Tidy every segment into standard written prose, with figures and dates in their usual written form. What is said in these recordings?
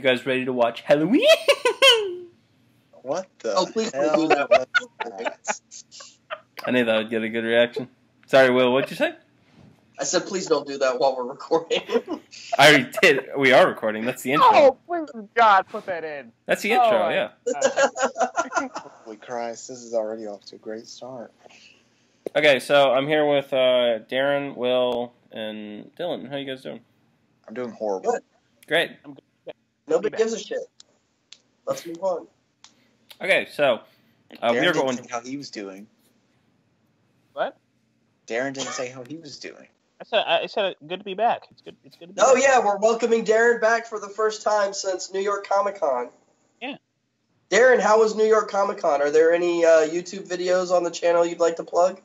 You guys ready to watch Halloween? What the Oh, please don't hell do that. was that? I knew that would get a good reaction. Sorry, Will, what'd you say? I said, please don't do that while we're recording. I already did. We are recording. That's the intro. Oh, please, God, put that in. That's the intro, Oh, yeah. Holy Christ, this is already off to a great start. Okay, so I'm here with Darren, Will, and Dylan. How you guys doing? I'm doing horrible. Good. Great. Nobody gives a shit. Let's move on. Okay, so we Darren are didn't going. say how he was doing. What? Darren didn't say how he was doing. I said good to be back. It's good to be Oh, back. yeah, we're welcoming Darren back for the first time since New York Comic Con. Yeah. Darren, how was New York Comic Con? Are there any YouTube videos on the channel you'd like to plug?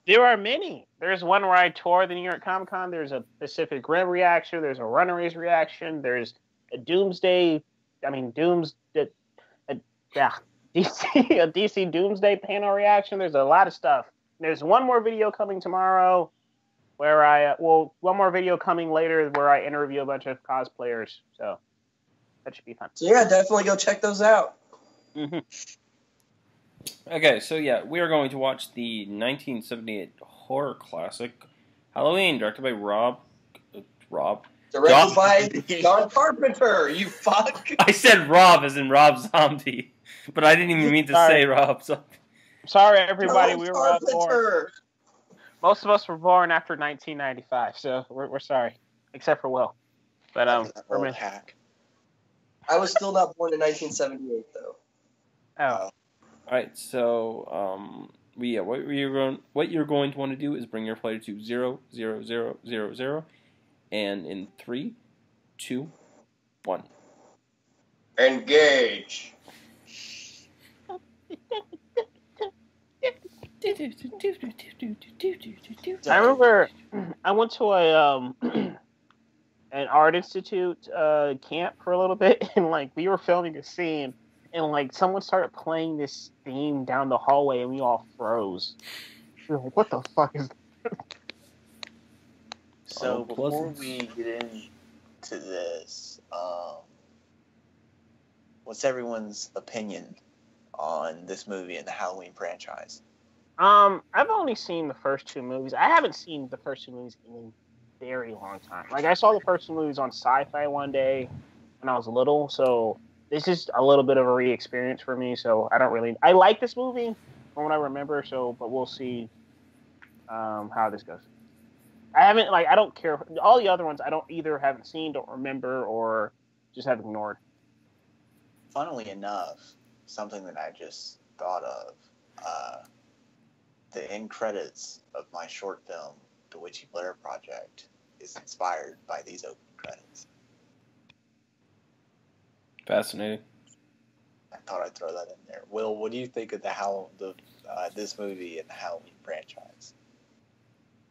There are many. There's one where I toured the New York Comic Con. There's a Pacific Rim reaction. There's a Runaways reaction. There's a DC, a DC Doomsday panel reaction. There's a lot of stuff. There's one more video coming tomorrow where one more video coming later where I interview a bunch of cosplayers. So that should be fun. So, yeah, definitely go check those out. Mm-hmm. Okay, so yeah, we are going to watch the 1978 horror classic Halloween, directed by Rob. Directed by John Carpenter, you fuck. I said Rob as in Rob Zombie, but I didn't even mean to say Rob Zombie. Sorry, everybody. John We were all born. Carpenter. Most of us were born after 1995, so we're sorry, except for Will. But That for me, old hack. I was still not born in 1978, though. oh, All right, so what you're going to want to do is bring your player to 0, 0, 0, 0, 0, and in 3, 2, 1. Engage. I remember I went to a an art institute camp for a little bit, and like we were filming a scene, and like someone started playing this theme down the hallway, and we all froze. We were like, "What the fuck is?" So before pleasant. we get into this, what's everyone's opinion on this movie and the Halloween franchise? I've only seen the first two movies. I haven't seen the first two movies in a very long time. Like I saw the first two movies on Sci-Fi one day when I was little, so this is a little bit of a re-experience for me. So I like this movie from what I remember. So, but we'll see how this goes. I don't care. All the other ones I haven't seen, don't remember, or just have ignored. Funnily enough, something that I just thought of, the end credits of my short film, The Witchy Blair Project, is inspired by these opening credits. Fascinating. I thought I'd throw that in there. Will, what do you think of this movie and the Halloween franchise?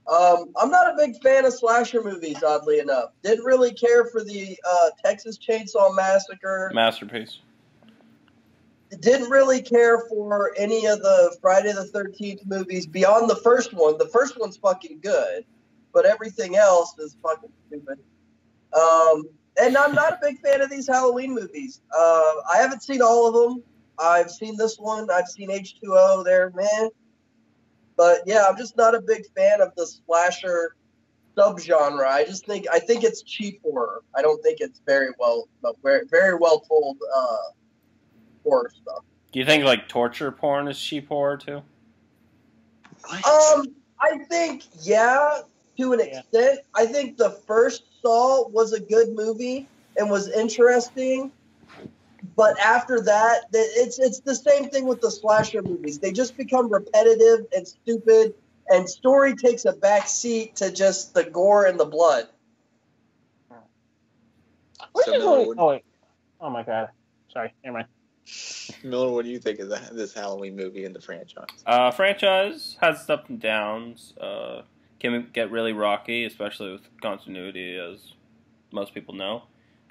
I'm not a big fan of slasher movies, oddly enough. Didn't really care for the Texas Chainsaw Massacre. Masterpiece. Didn't really care for any of the Friday the 13th movies beyond the first one. The first one's fucking good, but everything else is fucking stupid. And I'm not a big fan of these Halloween movies. I haven't seen all of them. I've seen this one. I've seen H2O there, man. But yeah, I'm just not a big fan of the slasher subgenre. I think it's cheap horror. I don't think it's very well told horror stuff. Do you think like torture porn is cheap horror too? What? I think to an extent. I think the first Saw was a good movie and was interesting. But after that, it's the same thing with the slasher movies. They just become repetitive and stupid, and story takes a back seat to just the gore and the blood. Oh my god! Sorry, never mind. Miller, what do you think of this Halloween movie and the franchise? Franchise has its ups and downs. Can get really rocky, especially with continuity, as most people know.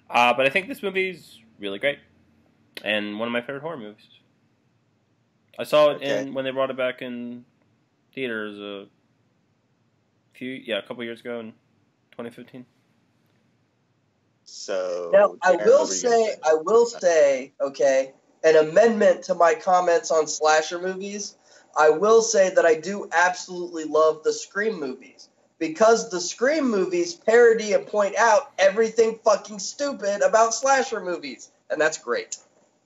But I think this movie's really great. And one of my favorite horror movies. I saw it when they brought it back in theaters a couple years ago in 2015. So Now, I Jared, will what were you gonna say, okay, an amendment to my comments on slasher movies. I will say that I do absolutely love the Scream movies because the Scream movies parody and point out everything fucking stupid about slasher movies, and that's great.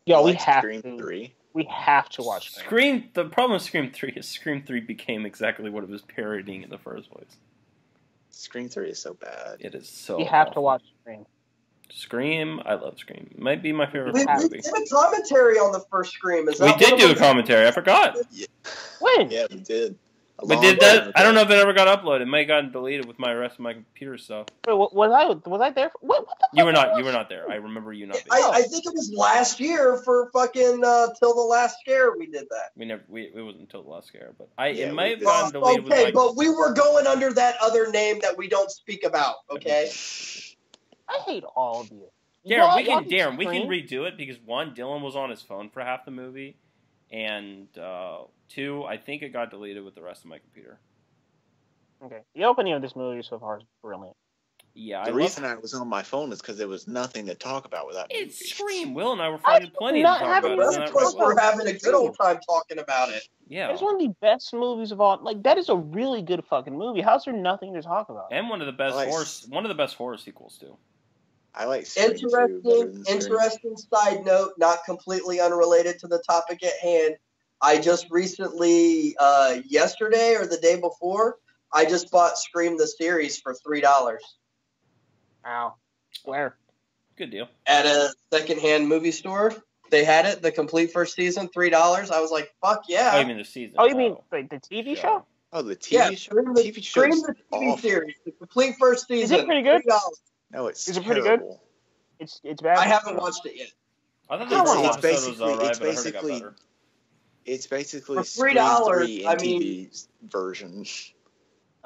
Yo, You we like have Scream to. 3? We have to watch Scream. The problem with Scream 3 is Scream 3 became exactly what it was parodying in the first place. Scream 3 is so bad. It is so We have to awful. watch Scream. Scream, I love Scream. It might be my favorite We horror movie. did a commentary on the first Scream. Is We that did one do of a them? commentary. I forgot. When? Yeah, we did. A We long did time that. I don't know ago. if it ever got uploaded. It might have gotten deleted with my rest of my computer stuff. Wait, was I there? What the fuck You were not. was- You were not there. I remember you not being. I think it was last year for fucking Till the Last Scare we did that. We never. It wasn't until the last scare, but Yeah, it might have we gotten did. deleted Okay, with my. but we were going under that other name that we don't speak about, okay? I hate all of you. Darren, Y'all we can Scream? redo it because one, Dylan was on his phone for half the movie, and two, I think it got deleted with the rest of my computer. Okay. The opening of this movie so far is brilliant. Yeah, The reason I was on my phone is because there was nothing to talk about with that movie. It's Scream. Will and I were finding plenty to not talk having about. Well, Isn't of that course right, Will? we're having a good old time talking about it. Yeah, It's one of the best movies of all. Like, that is a really good fucking movie. How's there nothing to talk about? and one of the best I like- horror sequels too. I like Scream 2 better than Scream. Interesting side note, not completely unrelated to the topic at hand. I just recently, yesterday or the day before, I just bought Scream the series for $3 Ow. Where? Good deal. at a secondhand movie store. They had it, the complete first season, $3. I was like, fuck yeah. Oh, you mean the season? Oh, you mean like the TV show? Oh, the TV Yeah, show? Scream TV Scream show's the TV awful. series, the complete first Is season. it pretty good? $3. No, it's Is it pretty good? terrible. It's bad. I haven't watched it yet. I thought I the don't first wanna episode was basically- alright, it's but I heard it got basically- better. It's basically For Scream $3, 3 I in mean- TV version.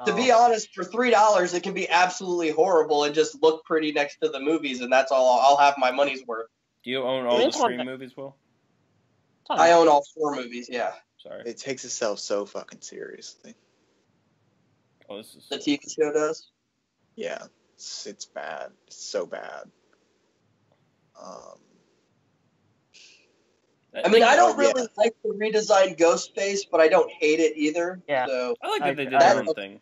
To be honest, for $3, it can be absolutely horrible and just look pretty next to the movies, and that's all. I'll have my money's worth. Do you own all the It's one Scream thing. movies, Will? I own all 4 movies. Yeah, Sorry. It takes itself so fucking seriously. Oh, this is the TV show does. Yeah, it's bad. It's so bad. I mean, I don't yeah. really like the redesigned Ghostface, but I don't hate it either. Yeah. So I like that they did I- their own thing.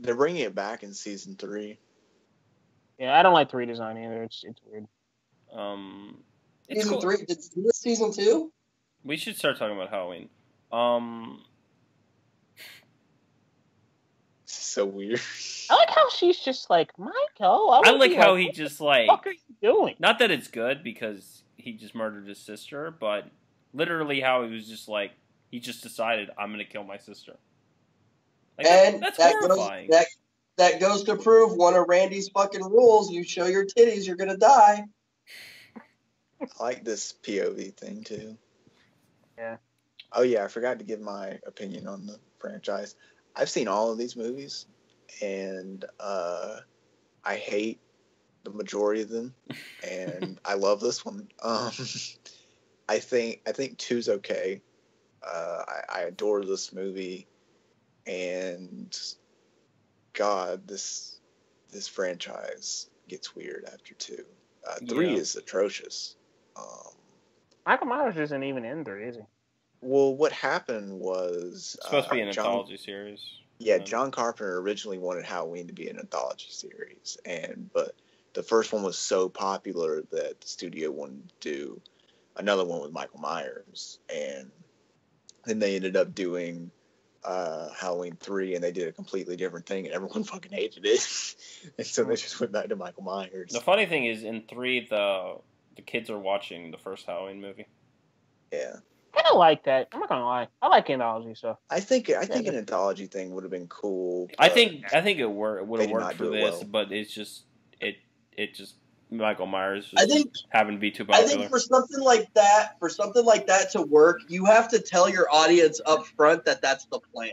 They're bringing it back in season 3. Yeah, I don't like the redesign either. It's weird. It's season cool. 3, did you do this season 2? We should start talking about Halloween. It's so weird. I like how she's just like, Michael. I like how he just like. What the fuck are you doing? Not that it's good because he just murdered his sister, but literally how he was just like he just decided I'm gonna kill my sister. Like, And that's that horrifying. that goes to prove one of Randy's fucking rules: you show your titties, you're gonna die. I like this POV thing too. Yeah. Oh yeah, I forgot to give my opinion on the franchise. I've seen all of these movies, and I hate the majority of them, and I love this one. I think 2's okay. I adore this movie, and God, this franchise gets weird after 2. 3 Yeah. is atrocious. Michael Myers isn't even in 3, is he? Well, what happened was It's supposed to be an John- anthology series. Yeah, John Carpenter originally wanted Halloween to be an anthology series, but the first one was so popular that the studio wanted to do another one with Michael Myers, and then they ended up doing Halloween 3, and they did a completely different thing, and everyone fucking hated it, and so they just went back to Michael Myers. The funny thing is, in 3, the kids are watching the first Halloween movie. Yeah, I kind of like that. I'm not gonna lie. I like anthology stuff. I think an anthology thing would have been cool. I but think it would they have did worked not for do it this, well. but it's just Michael Myers just I think happened to be too I popular. think for something like that to work, you have to tell your audience up front that that's the plan.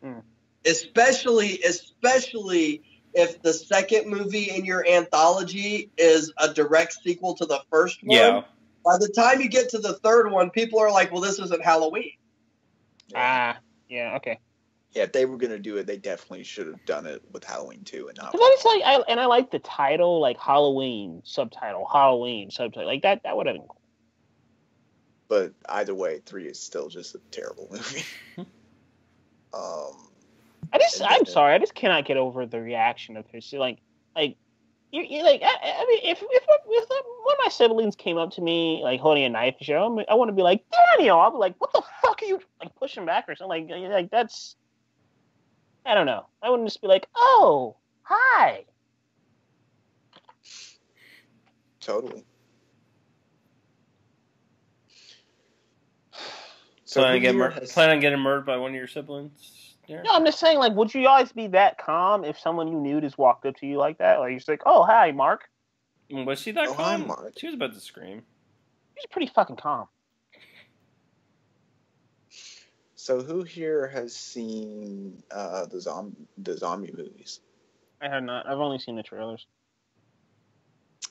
Mm. Especially if the second movie in your anthology is a direct sequel to the first one. Yeah. By the time you get to the third one, people are like, "Well, this isn't Halloween." Ah, yeah, okay. Yeah, if they were gonna do it, they definitely should have done it with Halloween 2 and not. Because I just like I like the title, like Halloween subtitle, like that. That would have been cool. But either way, 3 is still just a terrible movie. I'm sorry, I just cannot get over the reaction of his like you like. I mean, if one of my siblings came up to me like holding a knife, I want to be like, Daniel. I'll be like, what the fuck are you like pushing back or something? Like that's. I don't know. I wouldn't just be like, oh, hi. Totally. So plan on getting murdered by one of your siblings? Yeah. No, I'm just saying, like, would you guys be that calm if someone you knew just walked up to you like that? Like, you're just like, oh, hi, Mark. Was she that calm? Hi, Mark. She was about to scream. She's pretty fucking calm. So who here has seen the zombie movies? I have not. I've only seen the trailers.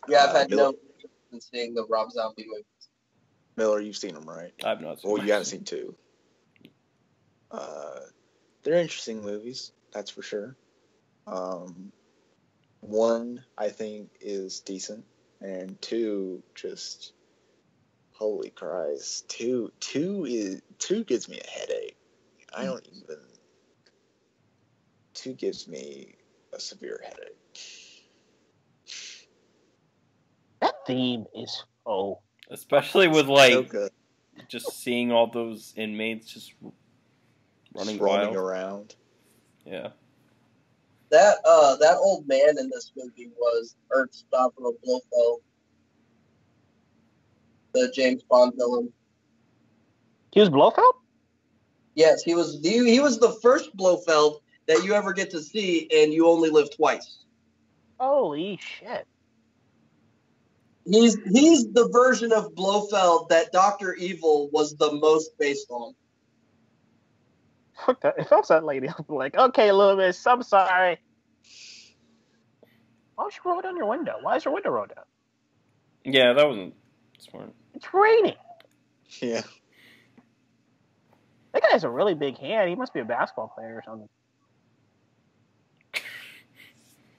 Yeah, I've had no in seeing the Rob Zombie movies. Miller, you've seen them, right? I've not seen them. Well, you haven't seen 2. They're interesting movies, that's for sure. 1, I think, is decent, and 2, just holy Christ, 2 gives me a headache. I don't even. 2 gives me a severe headache. That theme is especially with like so just seeing all those inmates just running around. Yeah. That old man in this movie was Ernst Stavro Blofeld, the James Bond villain. He was Blofeld? Yes, he was. He was the first Blofeld that you ever get to see, and you only live twice. Holy shit! He's the version of Blofeld that Dr. Evil was the most based on. Fuck that! If I was that lady, I'd be like, okay, Loomis, I'm sorry. Why don't you roll down your window? Why is your window rolled down? Yeah, that wasn't smart. It's raining. Yeah. That guy has a really big hand. He must be a basketball player or something.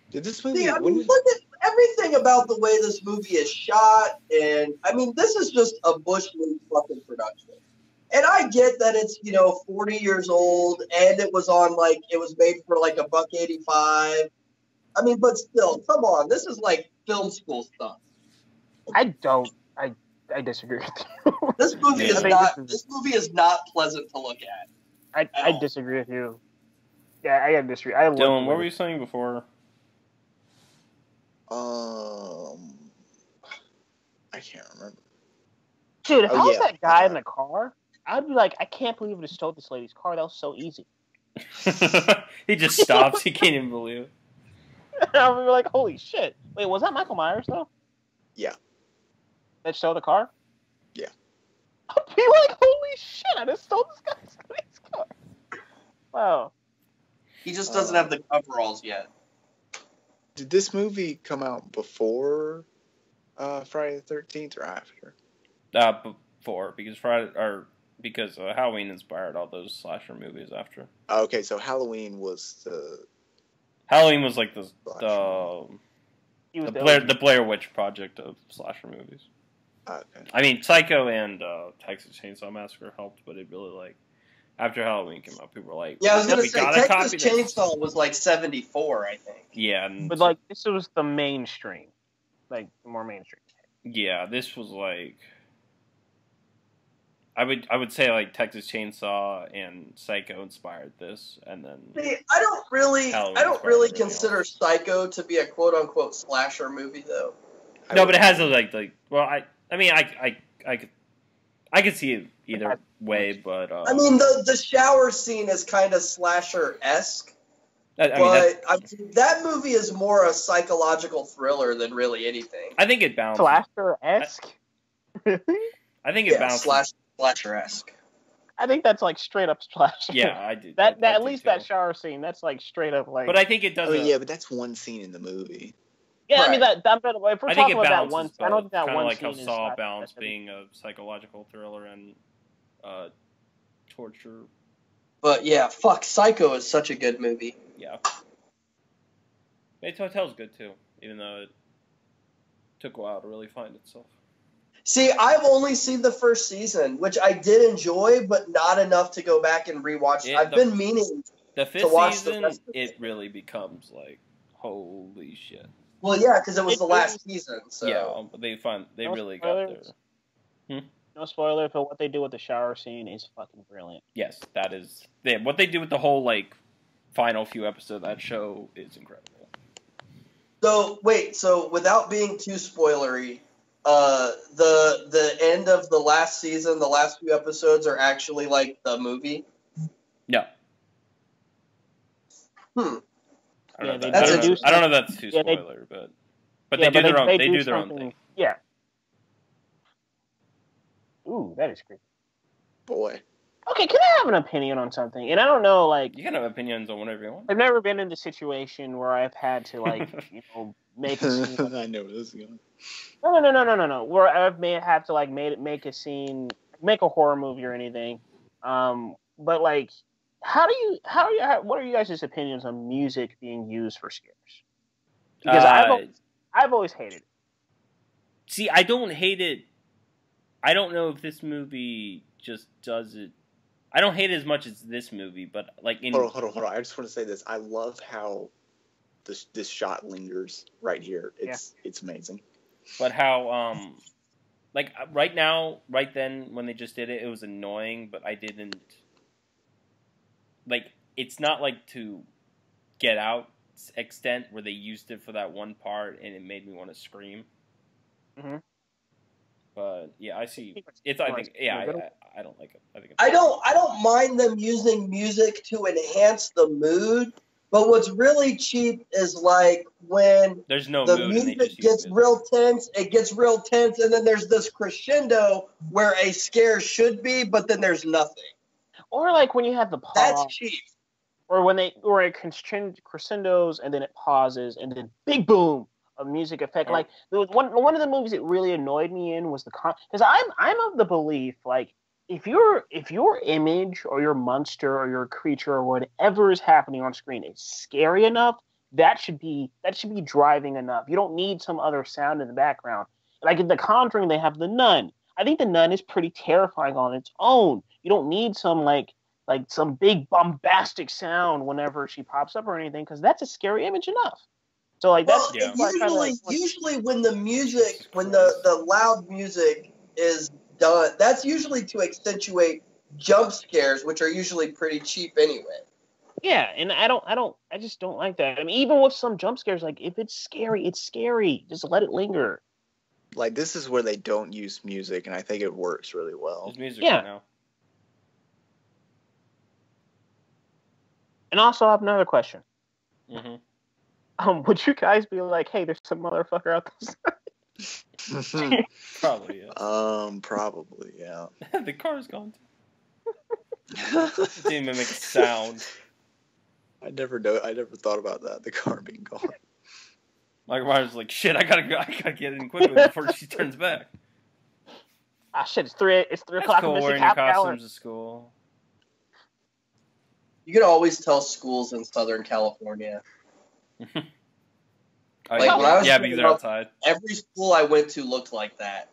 Did this movie? See, look at everything about the way this movie is shot, and I mean, this is just a Bush League fucking production. And I get that it's 40 years old, and it was made for like $1.85. I mean, but still, come on, this is like film school stuff. I disagree with you. This movie is not pleasant to look at. I disagree with you. Yeah, I disagree. Dylan, what were you saying before? I can't remember. Dude, if I was that guy in the car, I'd be like, I can't believe I just stole this lady's car. That was so easy. He just stops. He can't even believe it. I'd be like, holy shit. Wait, was that Michael Myers, though? Yeah. That stole the car? Yeah. I'd be like, holy shit, I just stole this guy's car. Wow. He just doesn't have the coveralls yet. Did this movie come out before Friday the 13th or after? Before, because Halloween inspired all those slasher movies after. Okay, so Halloween was like the Blair Witch Project of slasher movies. Okay. I mean, Psycho and Texas Chainsaw Massacre helped, but it really after Halloween came out, people were like, yeah, I was gonna say Texas Chainsaw was like 74, I think. Yeah, but this was the mainstream, like more mainstream. Yeah, this was like. I would say like Texas Chainsaw and Psycho inspired this, and then. See, I don't really consider Psycho to be a quote unquote slasher movie though. No, but it has a well, I could see it either way, but I mean the shower scene is kind of slasher-esque. That movie is more a psychological thriller than really anything. I think it bounces. Slasher-esque? I think it bounces. Slasher-esque. I think that's like straight up slasher. Yeah, I do. At least that shower scene, that's like straight up like. But I think it does. Yeah, but that's one scene in the movie. Yeah, right. I mean that. If we're talking about that one, I don't think that one scene like how Saw balanced being a psychological thriller and torture But yeah, fuck, Psycho is such a good movie. Yeah. Bates Hotel's good too, even though it took a while to really find itself. See, I've only seen the first season, which I did enjoy, but not enough to go back and rewatch. I've been meaning the fifth to watch season, the rest of it really becomes like, holy shit. Well, yeah, because it was the last season. So yeah, they No really spoilers. got their. No spoilers, but what they do with the shower scene is fucking brilliant. Yes, that is. What they do with the whole like final few episodes of that show is incredible. So wait, so without being too spoilery, the end of the last season, the last few episodes are actually like the movie. No. Hmm. I don't know. That's I don't know if that's too spoiler, but they do their own. They do their own thing. Yeah. Ooh, that is creepy. Boy. Okay, can I have an opinion on something? And I don't know, like, You can have opinions on whatever you want. I've never been in a situation where I've had to, like, make a scene. I know where this is going. No. Where I've had to, like, make a scene, make a horror movie or anything. But like, what are you guys' opinions on music being used for scares? Because I've always hated it. See, I don't hate it. I don't know if this movie just does it. I don't hate it as much as this movie, but like in. Hold on. I just want to say this. I love how this shot lingers right here. It's amazing. But how like right then when they just did it, it was annoying. But I didn't like. It's not like to Get Out extent where they used it for that one part and it made me want to scream. Mm-hmm. But yeah, I see. I don't like it. I don't mind them using music to enhance the mood, but what's really cheap is like when there's no the mood music gets real tense, it gets real tense, and then there's this crescendo where a scare should be, but then there's nothing. Or like when you have the pause. That's cheap. Or when it crescendos and then it pauses and then big boom. A music effect. Like one of the movies that really annoyed me in was because I'm of the belief, like, if your image or your monster or your creature or whatever is happening on screen is scary enough, that should be driving enough. You don't need some other sound in the background. Like in The Conjuring, they have the Nun. I think the Nun is pretty terrifying on its own. You don't need some like some big bombastic sound whenever she pops up or anything, because that's a scary image enough. So like usually when the loud music is done, that's usually to accentuate jump scares, which are usually pretty cheap anyway. Yeah, and I just don't like that. I mean, even with some jump scares, like if it's scary, it's scary. Just let it linger. Like this is where they don't use music, and I think it works really well. There's music Yeah. right now. And also, I have another question. Mm-hmm. Would you guys be like, hey, there's some motherfucker out there? Probably, yeah. Probably, yeah. The car's gone. It didn't even make a sound. I never thought about that. The car being gone. Michael Myers like, shit. I gotta get in quickly before she turns back. Ah, shit! It's 3 o'clock. Cool, Missing wearing your half an hour. costumes to school. You can always tell schools in Southern California. Oh, Like, when I was yeah, growing because they're up, outside. Every school I went to looked like that.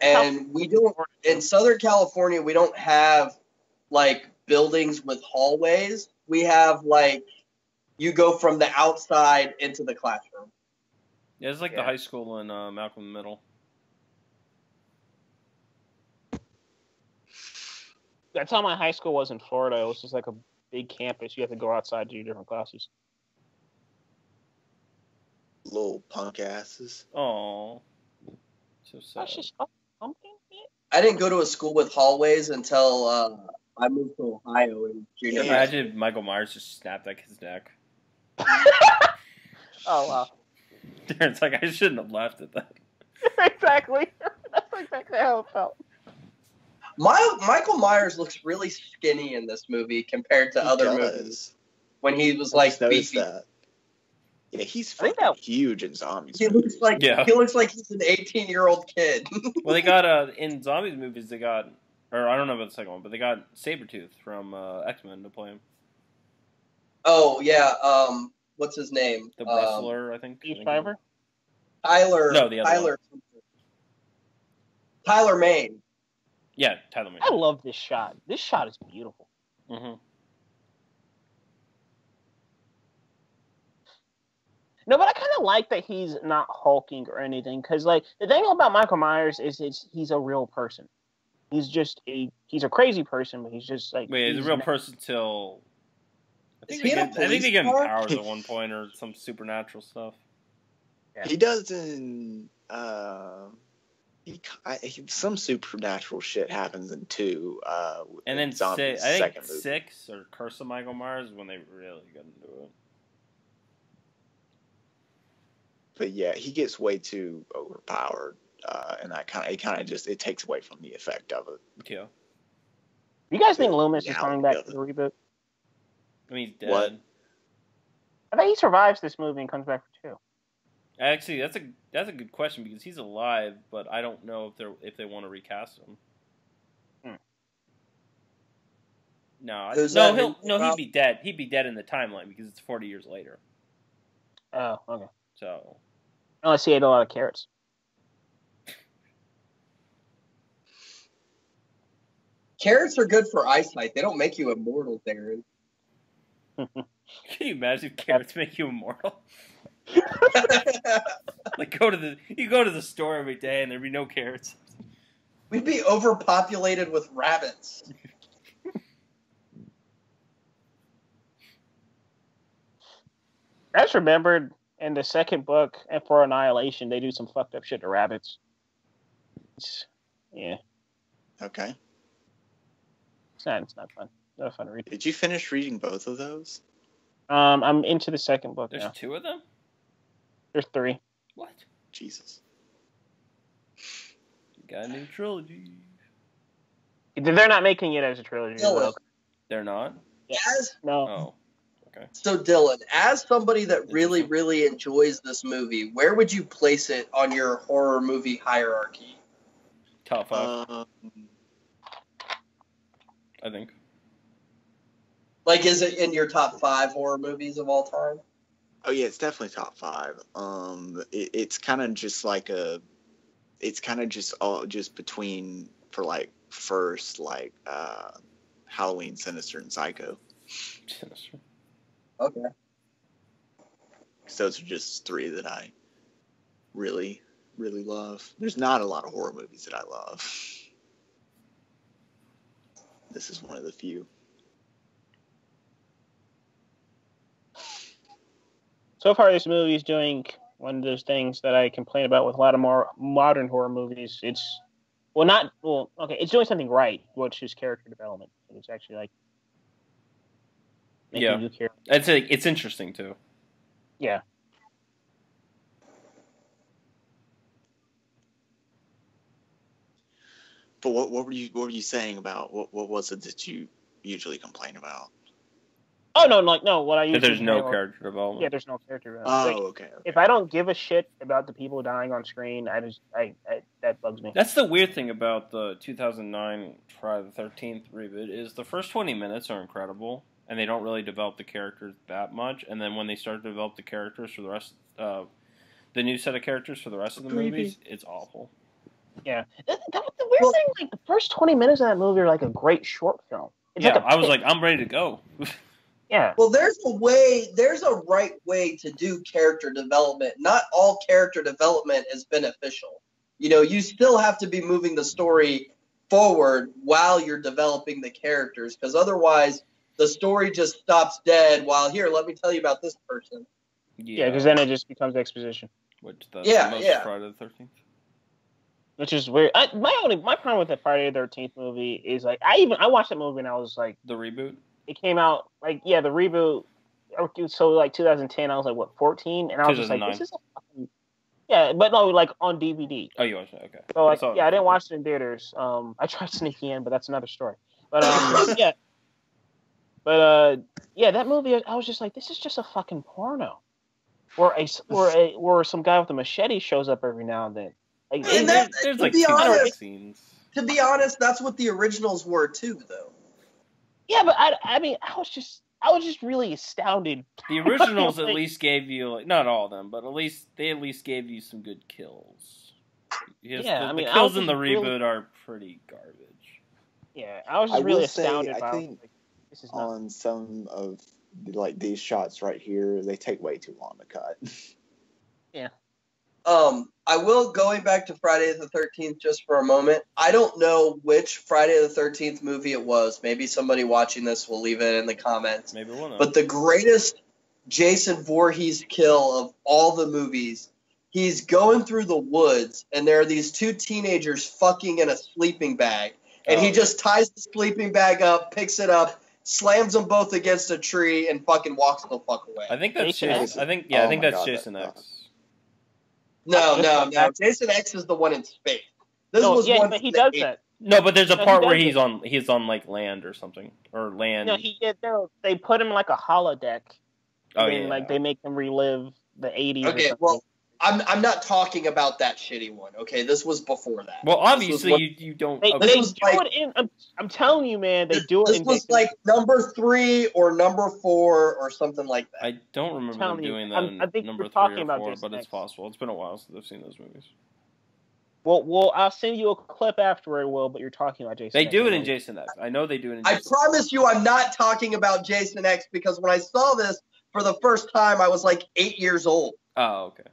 And we don't, in Southern California, we don't have like buildings with hallways. We have like, you go from the outside into the classroom. Yeah, it's like the high school in Malcolm Middle. That's how my high school was in Florida. It was just like a big campus. You have to go outside to do different classes. Little punk asses. Oh, so sad. That's just something. I didn't go to a school with hallways until I moved to Ohio in junior high. Imagine if Michael Myers just snapped like his neck. Oh wow! It's like I shouldn't have laughed at that. Exactly. That's exactly how it felt. Michael Myers looks really skinny in this movie compared to other movies. When he was like beefy. That. Yeah, he's fucking huge in zombies. He looks like he's an 18-year-old kid. Well, they got in zombies movies. Or I don't know about the second one, but they got Sabretooth from X-Men to play him. Oh yeah. What's his name? The wrestler, I think. Steve Shriver? Tyler. No, the other one. Tyler Mane. Yeah, Tyler Mane. I love this shot. This shot is beautiful. Mm-hmm. No, but I kind of like that he's not hulking or anything, because like the thing about Michael Myers is he's a real person. He's just he's a crazy person, but he's just like Wait, he's a real person till I think Is he they give him car? powers at one point or some supernatural stuff. Yeah. He doesn't. Some supernatural shit happens in 2. And then Zombie's I think second movie. 6 or Curse of Michael Myers is when they really get into it. But yeah, he gets way too overpowered, and it kind of just takes away from the effect of it. Yeah. You guys think Loomis is Yeah, coming back yeah. for the reboot? I mean, he's dead. What? I think he survives this movie and comes back for 2. Actually, that's a good question because he's alive, but I don't know if they want to recast him. No, he'd be dead. He'd be dead in the timeline because it's 40 years later. Oh, okay. So, Unless he ate a lot of carrots. Carrots are good for eyesight. They don't make you immortal, Darren. can you imagine if carrots make you immortal? Like you go to the store every day and there'd be no carrots. We'd be overpopulated with rabbits. I just remembered in the second book, and for Annihilation, they do some fucked up shit to rabbits. Yeah, Okay. it's not fun. Not a fun read. Did you finish reading both of those? I'm into the second book There's now. 2 of them? There's 3. What? Jesus. You got a new trilogy. They're not making it as a trilogy. Dylan. They're not? No. Oh. Okay. So Dylan, as somebody that really, really enjoys this movie, where would you place it on your horror movie hierarchy? Top 5, I think. Like, is it in your top 5 horror movies of all time? Oh yeah, it's definitely top 5. It's kind of just like it's kind of just all just between for like first like Halloween, Sinister, and Psycho. Sinister. Okay. So those are just 3 that I really, really love. There's not a lot of horror movies that I love. This is one of the few. So far, this movie is doing one of those things that I complain about with a lot of more modern horror movies. It's it's doing something right, which is character development. It's actually like making you care. It's interesting too. Yeah. But what were you saying about what was it that you usually complain about? Oh no! What I usually There's no character development. Yeah, there's no character development. Oh, okay. If I don't give a shit about the people dying on screen, that bugs me. That's the weird thing about the 2009 Friday the 13th reboot is the first 20 minutes are incredible, and they don't really develop the characters that much. And then when they start to develop the characters for the rest, the new set of characters for the rest of the movies, it's awful. Yeah, the weird thing, like the first 20 minutes of that movie are like a great short film. It's I was like, I'm ready to go. Yeah. Well, there's a right way to do character development. Not all character development is beneficial. You know, you still have to be moving the story forward while you're developing the characters, because otherwise the story just stops dead while, here, let me tell you about this person. Yeah, because then it just becomes exposition. Which the Yeah. Friday the 13th. Which is weird. My problem with the Friday the 13th movie is like I watched that movie and I was like, The reboot? it came out like the reboot. So like 2010, I was like 14, and I was just like, this is a fucking but no, like on DVD. Oh, you watched it? Okay. So like I didn't watch it in theaters. I tried sneaking in, but that's another story. But that movie, I was just like, this is just a fucking porno, or some guy with a machete shows up every now and then. Like, And there's like 2 scenes. to be honest, that's what the originals were too, though. Yeah, but I mean, I was just really astounded. The originals at least gave you, like, not all of them, but they at least gave you some good kills. Yeah, the kills in the reboot are pretty garbage. Yeah, I was just really astounded. I think this is on some of like these shots right here, they take way too long to cut. Yeah. I will, going back to Friday the 13th just for a moment. I don't know which Friday the 13th movie it was. Maybe somebody watching this will leave it in the comments. Maybe we'll know. But the greatest Jason Voorhees kill of all the movies, he's going through the woods, and there are these two teenagers fucking in a sleeping bag. And he just ties the sleeping bag up, picks it up, slams them both against a tree, and fucking walks the fuck away. I think that's Jason. I think that's Jason X. No. Jason X is the one in space. But he does that. No, but there's a part where he's on like land or something, or land. No, they put him like a holodeck. Like they make him relive the 80s. Okay, well, I'm not talking about that shitty one. Okay, this was before that. Well, obviously you don't. I'm telling you, man, they do it. This was like number 3 or number 4 or something like that. I don't remember them doing that. I think number 3 or 4, but it's possible. It's been a while since I've seen those movies. Well, I'll send you a clip afterward, Will, but you're talking about Jason X. They do it in Jason X. I know they do it in Jason X. I promise you I'm not talking about Jason X, because when I saw this for the first time, I was like 8 years old. Oh, okay.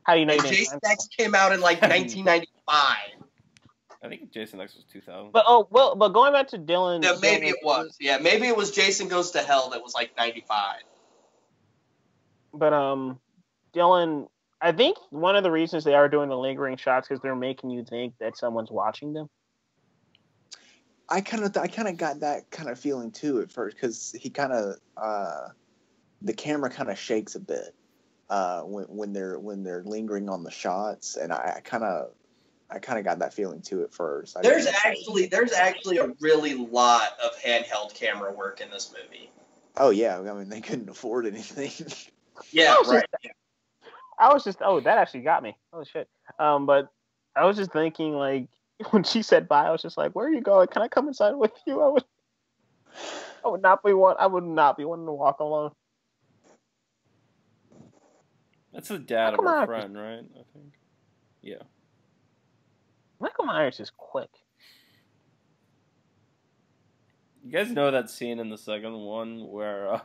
How do you know? Jason X came out in like 1995. I think Jason X was 2000. But going back to Dylan. Yeah, maybe it was. Yeah, maybe it was Jason Goes to Hell that was like 95. But Dylan, I think one of the reasons they are doing the lingering shots because they're making you think that someone's watching them. I kind of got that kind of feeling too at first, because he kind of the camera kind of shakes a bit when they're lingering on the shots, and I kind of got that feeling too at first. There's actually a really lot of handheld camera work in this movie. Oh yeah, I mean they couldn't afford anything. Yeah, right. That actually got me. Oh shit. But I was just thinking, like, when she said bye, I was just like, where are you going? Can I come inside with you? I would not be wanting to walk alone. That's the dad of our friend, right? I think. Yeah. Michael Myers is quick. You guys know that scene in the second one where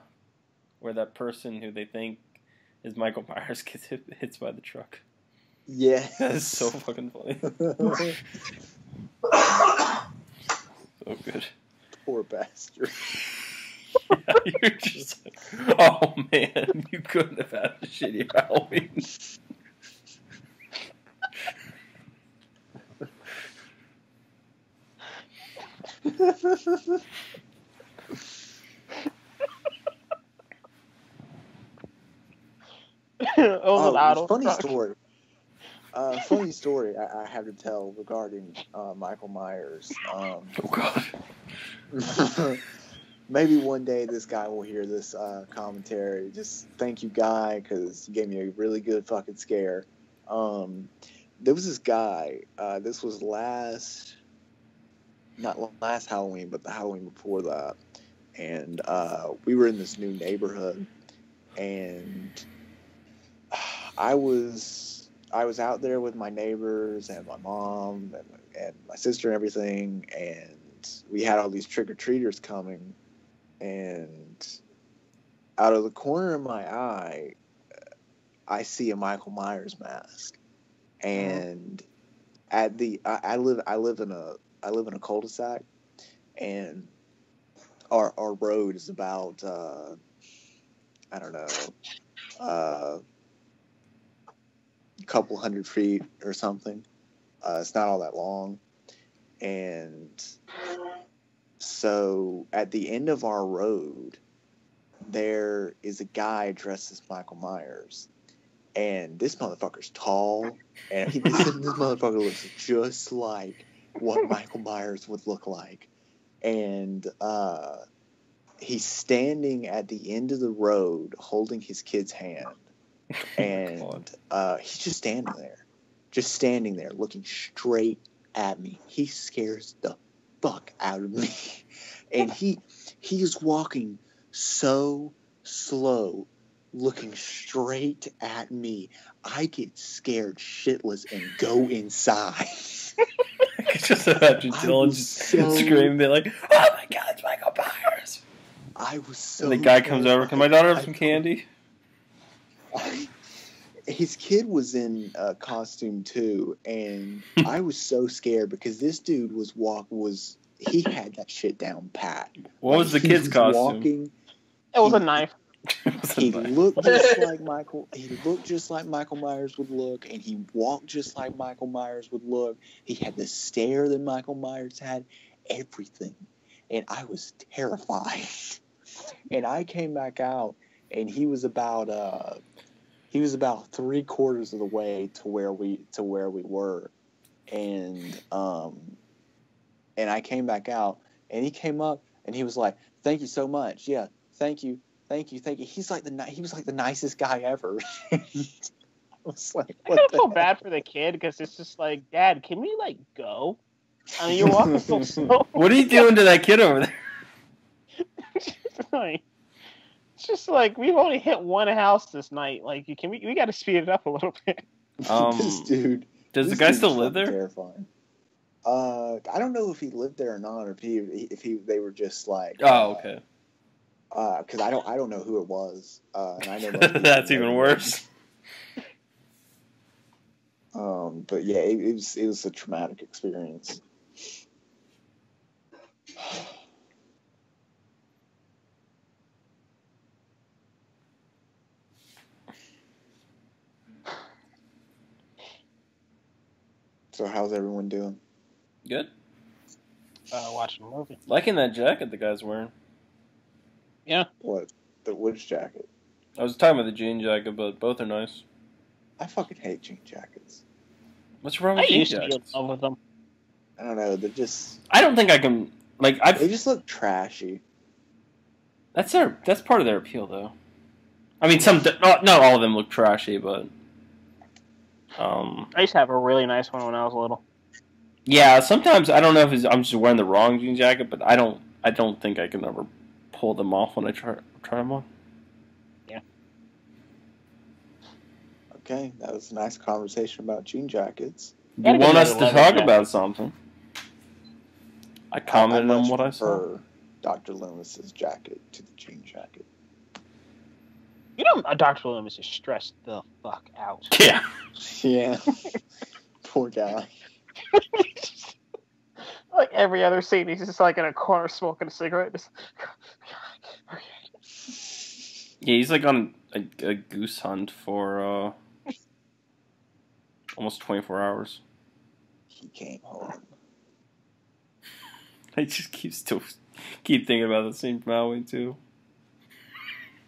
that person who they think is Michael Myers gets hit by the truck? Yeah. That is so fucking funny. So good. Poor bastard. Yeah, you're just like, oh man, you couldn't have had a shitty Halloween. Funny story. Funny story I have to tell regarding Michael Myers. Oh God. Maybe one day this guy will hear this commentary. Just thank you, Guy, because you gave me a really good fucking scare. There was this guy. This was not last Halloween, but the Halloween before that. And we were in this new neighborhood, and I was out there with my neighbors and my mom and my sister and everything, and we had all these trick-or-treaters coming, and out of the corner of my eye, I see a Michael Myers mask, and I live in a cul-de-sac, and our road is about a couple hundred feet or something. It's not all that long. And so at the end of our road, there is a guy dressed as Michael Myers. And this motherfucker's tall, and this motherfucker looks just like what Michael Myers would look like. And he's standing at the end of the road holding his kid's hand. And he's just standing there looking straight at me. He scares the fuck out of me. And he is walking so slow, looking straight at me. I get scared shitless and go inside. I could just imagine Dylan just screaming, be like, "Oh my God, it's Michael Myers!" I was so. And the guy comes over. Can my daughter have some candy? His kid was in costume too, and I was so scared because this dude he had that shit down pat. What was the kid's costume? It was a knife. He looked just like Michael. He looked just like Michael Myers would look, and he walked just like Michael Myers would look. He had the stare that Michael Myers had, everything, and I was terrified. And I came back out, and he was about 3/4 of the way to where we were, and I came back out, and he came up, and he was like, "Thank you so much. Yeah, thank you." He was like the nicest guy ever. I was like, I kind of feel bad for the kid because it's just like, Dad, can we like go? I mean, you're walking so slow. What are you doing to that kid over there? It's just like we've only hit one house this night. Like, we got to speed it up a little bit. This dude. Does the guy still live there? Terrifying. I don't know if he lived there or not, or if they were just like. Oh, okay. Because I don't know who it was, and I know that's even worse. But yeah, it was a traumatic experience. So how's everyone doing? Good. Watching a movie. Liking that jacket the guy's wearing. Yeah. What? Which jacket? I was talking about the jean jacket, but both are nice. I fucking hate jean jackets. What's wrong with jean jackets? I used to be in love with them. I don't know. They're just. I don't think I can. They just look trashy. That's part of their appeal, though. I mean, not all of them look trashy, but. I used to have a really nice one when I was little. Yeah, sometimes I don't know if I'm just wearing the wrong jean jacket, but I don't think I can ever pull them off when I try them on. Yeah. Okay, that was a nice conversation about jean jackets. You want us to talk about something? I commented on what I saw. Dr. Loomis's jacket to the jean jacket. You know, Dr. Loomis is stressed the fuck out. Yeah. Yeah. Poor guy. Like every other scene, he's just like in a corner smoking a cigarette. Just... Yeah, he's like on a goose hunt for almost 24 hours. He came home. I just keep thinking about the scene from Halloween too.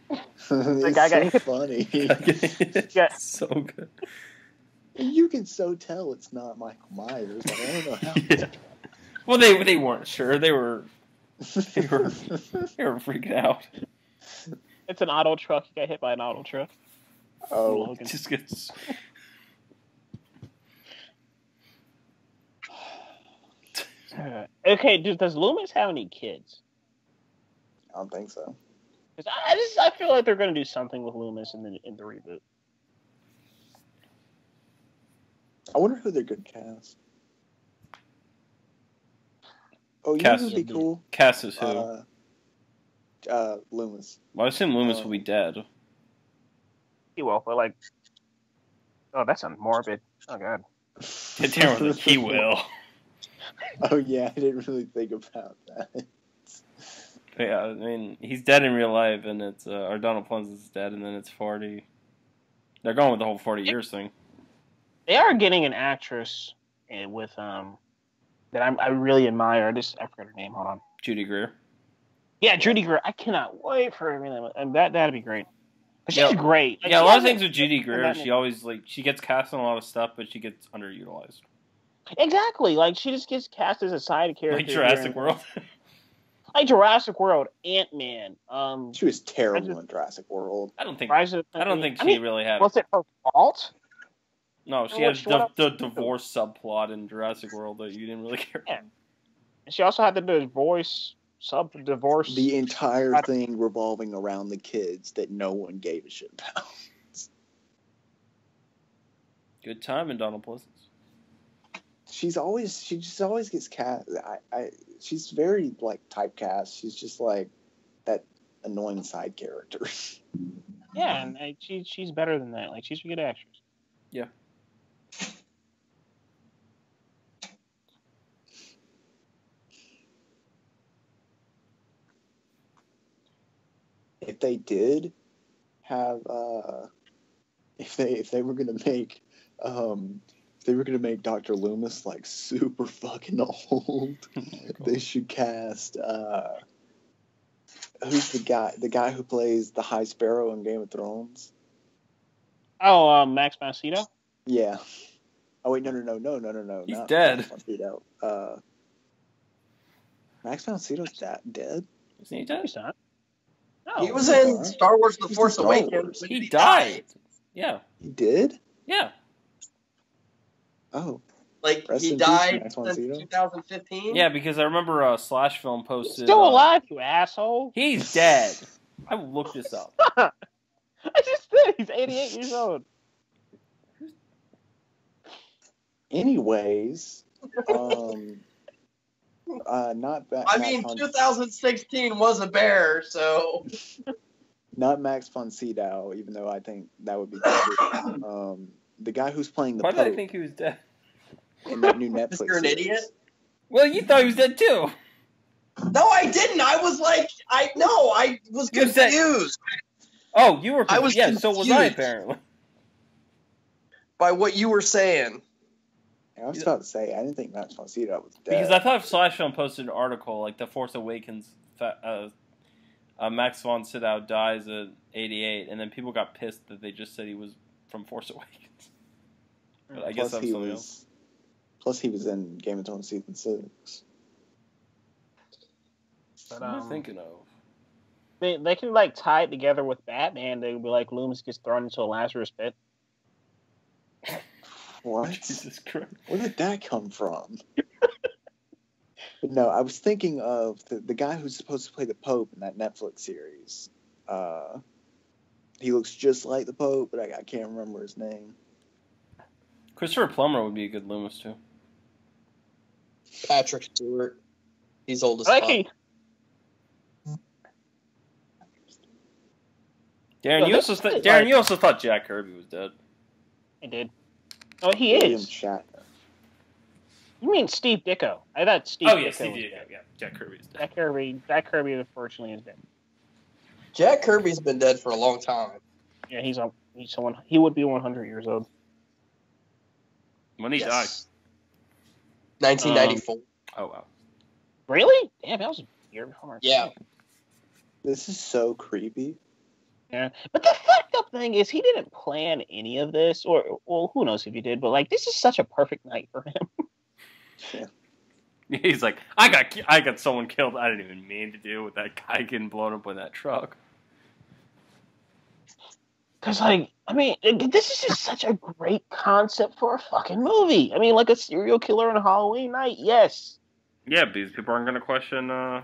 It's so funny. Yeah. So good. You can so tell it's not Michael Myers. Like, I don't know how. Yeah. Well, they weren't sure. They were freaking out. It's an auto truck. He got hit by an auto truck. Oh, it just gets. Okay, does Loomis have any kids? I don't think so. I feel like they're going to do something with Loomis in the reboot. I wonder who they're going to cast. Oh, you know who'd be cool? Cast is who? Loomis. Well, I assume Loomis will be dead. He will, but like... Oh, that sounds morbid. Oh, God. He will. Oh, yeah, I didn't really think about that. Yeah, I mean, he's dead in real life, and it's or Donald Pleasance is dead, and then it's 40. They're going with the whole 40 years thing. They are getting an actress with that I really admire. I forgot her name. Hold on. Judy Greer. Yeah, Judy Greer. I cannot wait for her. And that'd be great. But she's great. Like, yeah, a lot of things with Judy Greer. She always she gets cast in a lot of stuff, but she gets underutilized. Exactly. Like she just gets cast as a side character. Like Jurassic World. Like Jurassic World, Ant-Man. She was terrible in Jurassic World. I don't think she really had. Was it her fault? No, she And had what the else? divorce subplot in Jurassic World that you didn't really care Yeah. And she also had the divorce. The entire thing revolving around the kids that no one gave a shit about. Good time in Donald Pleasance. She just always gets cast. She's very like typecast. She's just like that annoying side character. Yeah, and she's better than that. Like, she's a good actress. Yeah. If they did have, if they were gonna make, if they were gonna make Dr. Loomis like super fucking old, they should cast. Who's the guy? The guy who plays the High Sparrow in Game of Thrones? Oh, Max von Sydow? Yeah. Oh wait, no. He's not dead. Max von Sydow. Max von Sydow's dead. Isn't he dead? He's not. No. He was in Star Wars: The Force Star Wars. Awakens. He died. Yeah. He did? Yeah. Oh. Like, Rest he in peace, died Max von in Sydow. 2015? Yeah, because I remember Slash Film He's posted. still alive, you asshole. He's dead. I will look this up. I just said he's 88 years old. Anyways, not that. I mean, 2016 was a bear, so... Not Max von Sydow, even though I think that would be better. The guy who's playing the Why Pope did I think he was dead? in that new Netflix You're an series. idiot? Well, you thought he was dead too. No, I didn't. I was like, I was You said- confused Oh, you were. I was yeah, so was I confused. apparently. by what you were saying. I was about to say, I didn't think Max von Sydow was dead. Because I thought Slash Film posted an article like The Force Awakens. Max von Sydow dies at 88, and then people got pissed that they just said he was from Force Awakens. But I guess Plus that's he something was. else. Plus, he was in Game of Thrones season 6. But, What am I thinking of? they can, like, tie it together with Batman. They would be like, Loomis gets thrown into a Lazarus pit. What? Jesus Christ. Where did that come from? But no, I was thinking of the guy who's supposed to play the Pope in that Netflix series. He looks just like the Pope, but I can't remember his name. Christopher Plummer would be a good Loomis too. Patrick Stewart. He's old as I like fuck. he, Darren, No, you this also is th- like- Darren, you also thought Jack Kirby was dead. I did. Oh, he William is. Shatner. You mean Steve Ditko? I thought Steve Oh Ditko yes, he was did. dead. Yeah, Jack Kirby is dead. Jack Kirby, unfortunately, is dead. Jack Kirby's been dead for a long time. Yeah, he would be 100 years old. When he Yes. 1994. died. Oh wow. Really? Damn, that was a year before. Yeah. This is so creepy. Yeah. But the fucked up thing is he didn't plan any of this, or, well, who knows if he did, but, like, this is such a perfect night for him. He's like, I got someone killed. I didn't even mean to do with that guy getting blown up in that truck. Because, like, I mean, this is just such a great concept for a fucking movie. I mean, like a serial killer on a Halloween night, yes. Yeah, because people aren't going to question the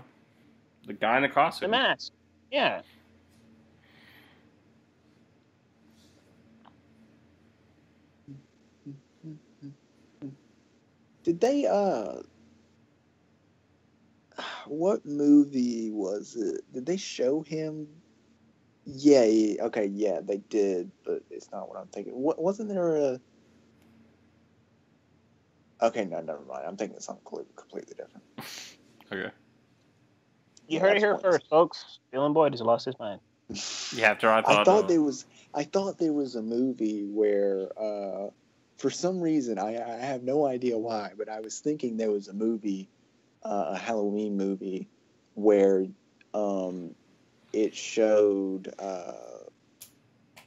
guy in the The costume. mask. Yeah. Did they, what movie was it? Did they show him? Yeah, okay, yeah, they did, but it's not what I'm thinking. Wasn't there a... Okay, no, never mind. I'm thinking of something completely different. Okay. You heard it here first, folks. Dylan Boyd has lost his mind. Yeah, after I I thought thought there was a movie where, for some reason, I have no idea why, but I was thinking there was a movie, a Halloween movie, where it showed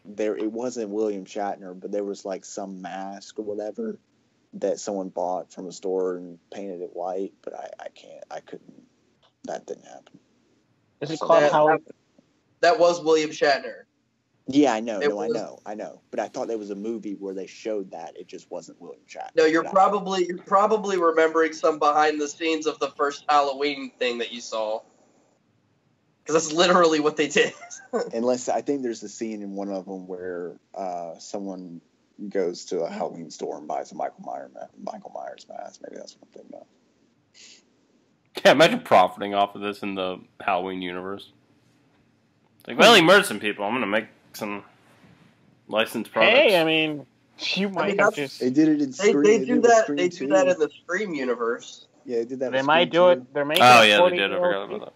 it wasn't William Shatner, but there was like some mask or whatever that someone bought from a store and painted it white, but I couldn't. That didn't happen. Is it So called that- Halloween? That was William Shatner. Yeah, I know. I know. But I thought there was a movie where they showed that. It just wasn't William Shatner. No, you're probably remembering some behind the scenes of the first Halloween thing that you saw. Because that's literally what they did. Unless I think there's a scene in one of them where someone goes to a Halloween store and buys a Michael Myers mask. Maybe that's what I'm thinking of. Yeah, imagine profiting off of this in the Halloween universe. Like, well, he murdered some people. I'm gonna make some licensed products. Hey, I mean, you might have just. They did it in Scream. They do that in the Scream universe. Yeah, they did that. They might do it. They're making. Oh yeah, they did. I forgot about that.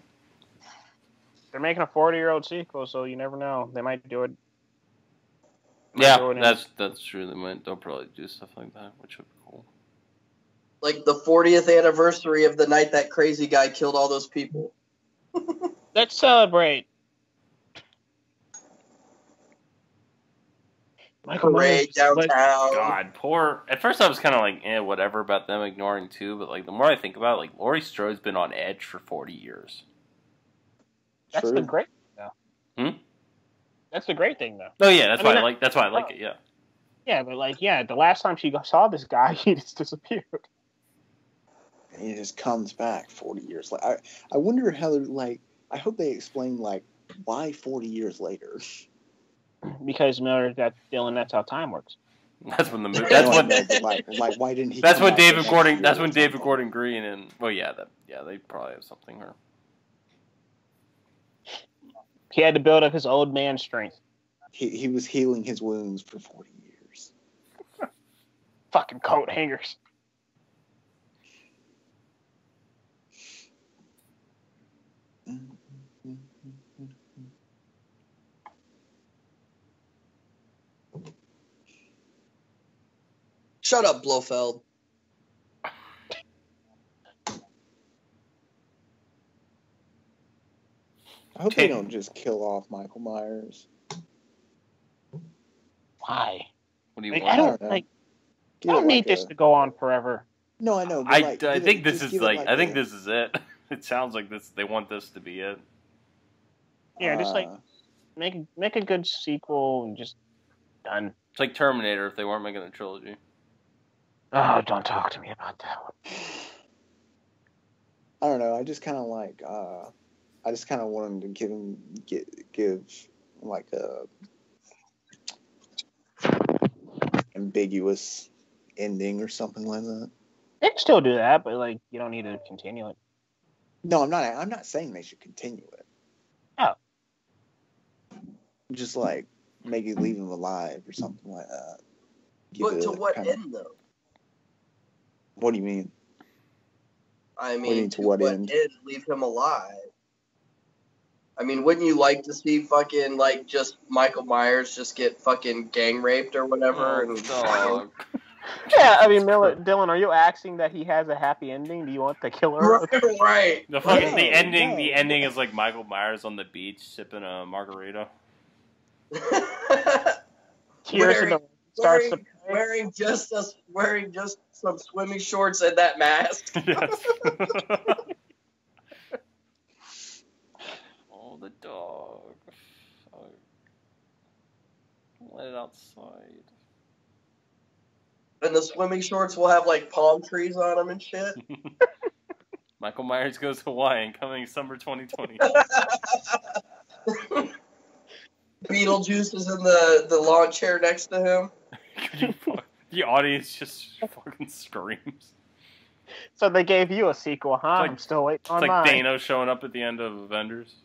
They're making a 40-year-old sequel, so you never know. They might do it. Yeah, that's true. They'll probably do stuff like that, which would be cool. Like the 40th anniversary of the night that crazy guy killed all those people. Let's celebrate. Parade downtown. God, poor. At first, I was kind of like, whatever about them ignoring too. But like, the more I think about it, like, Laurie Strode's been on Edge for 40 years. That's the great thing, though. That's the great thing, though. Oh yeah, that's why I like it. Yeah. Yeah, but the last time she saw this guy, he just disappeared. And he just comes back 40 years later. I wonder how like. I hope they explain like why 40 years later. Because remember that Dylan, that's how time works. That's when the movie. That's when like why didn't he? That's when David Gordon. That's when David Gordon Green and they probably have something here. He had to build up his old man strength. He was healing his wounds for 40 years. Fucking coat hangers. Shut up, Blofeld. I hope they don't just kill off Michael Myers. Why? What do you want? I don't need this to go on forever. No, I know. I think this is I think this is it. It sounds like this. They want this to be it. Yeah, just make a good sequel and just done. It's like Terminator if they weren't making a trilogy. Oh, don't talk to me about that one. I don't know. I just kind of like. I just kind of wanted to give like a ambiguous ending or something like that. They can still do that, but like you don't need to continue it. No, I'm not. I'm not saying they should continue it. Oh. Just like maybe leave him alive or something like that. But to what end, though? What do you mean? I mean, to what end? Leave him alive. I mean, wouldn't you like to see fucking like just Michael Myers just get fucking gang raped or whatever? Oh, yeah, I mean, Dylan, are you asking that he has a happy ending? Do you want the killer? Right. The ending is like Michael Myers on the beach sipping a margarita. Wearing just some swimming shorts and that mask. Yes. Oh, the dog. Let it outside. And the swimming shorts will have like palm trees on them and shit. Michael Myers Goes Hawaii coming summer 2020. Beetlejuice is in the lawn chair next to him. The audience just fucking screams. So they gave you a sequel, huh? I'm still waiting on mine. It's like Dano showing up at the end of Avengers.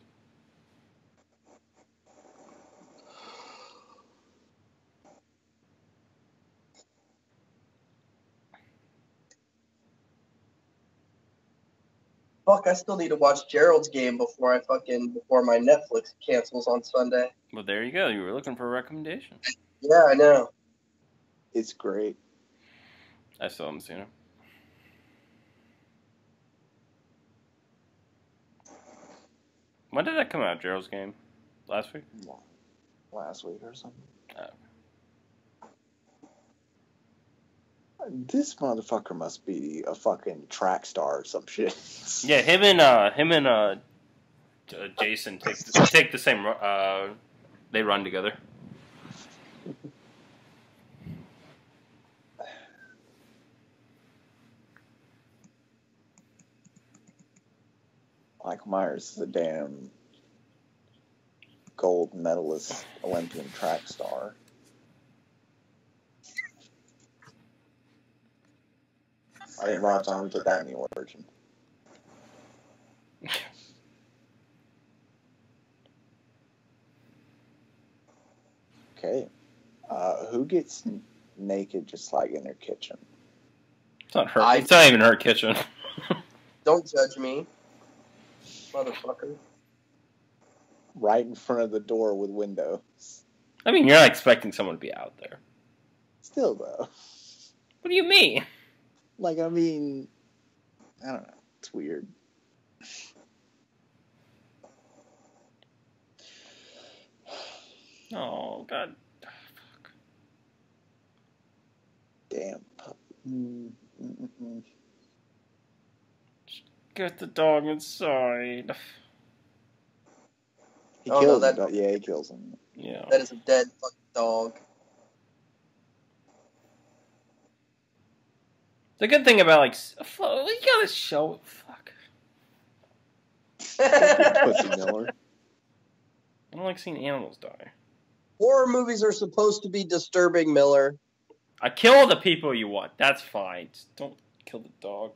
Fuck, I still need to watch Gerald's Game before my Netflix cancels on Sunday. Well, there you go. You were looking for a recommendation. Yeah, I know. It's great. I still haven't seen it. When did that come out, Gerald's Game? Last week? Last week or something. Oh. This motherfucker must be a fucking track star or some shit. Yeah, him and Jason take the same. They run together. Michael Myers is a damn gold medalist Olympian track star. I think Rob Zombie put that in the origin. Okay. Who gets naked just like in their kitchen? It's not her. It's not even her kitchen. Don't judge me, motherfucker. Right in front of the door with windows. I mean, you're not expecting someone to be out there. Still, though. What do you mean? Like, I mean, I don't know. It's weird. Oh, God. Oh, fuck. Damn puppy. Get the dog inside. He kills him. Yeah, he kills him. Yeah. That is a dead fucking dog. The good thing about, like, you gotta show. Fuck. Pussy Miller. I don't like seeing animals die. Horror movies are supposed to be disturbing, Miller. I kill the people you want. That's fine. Just don't kill the dog.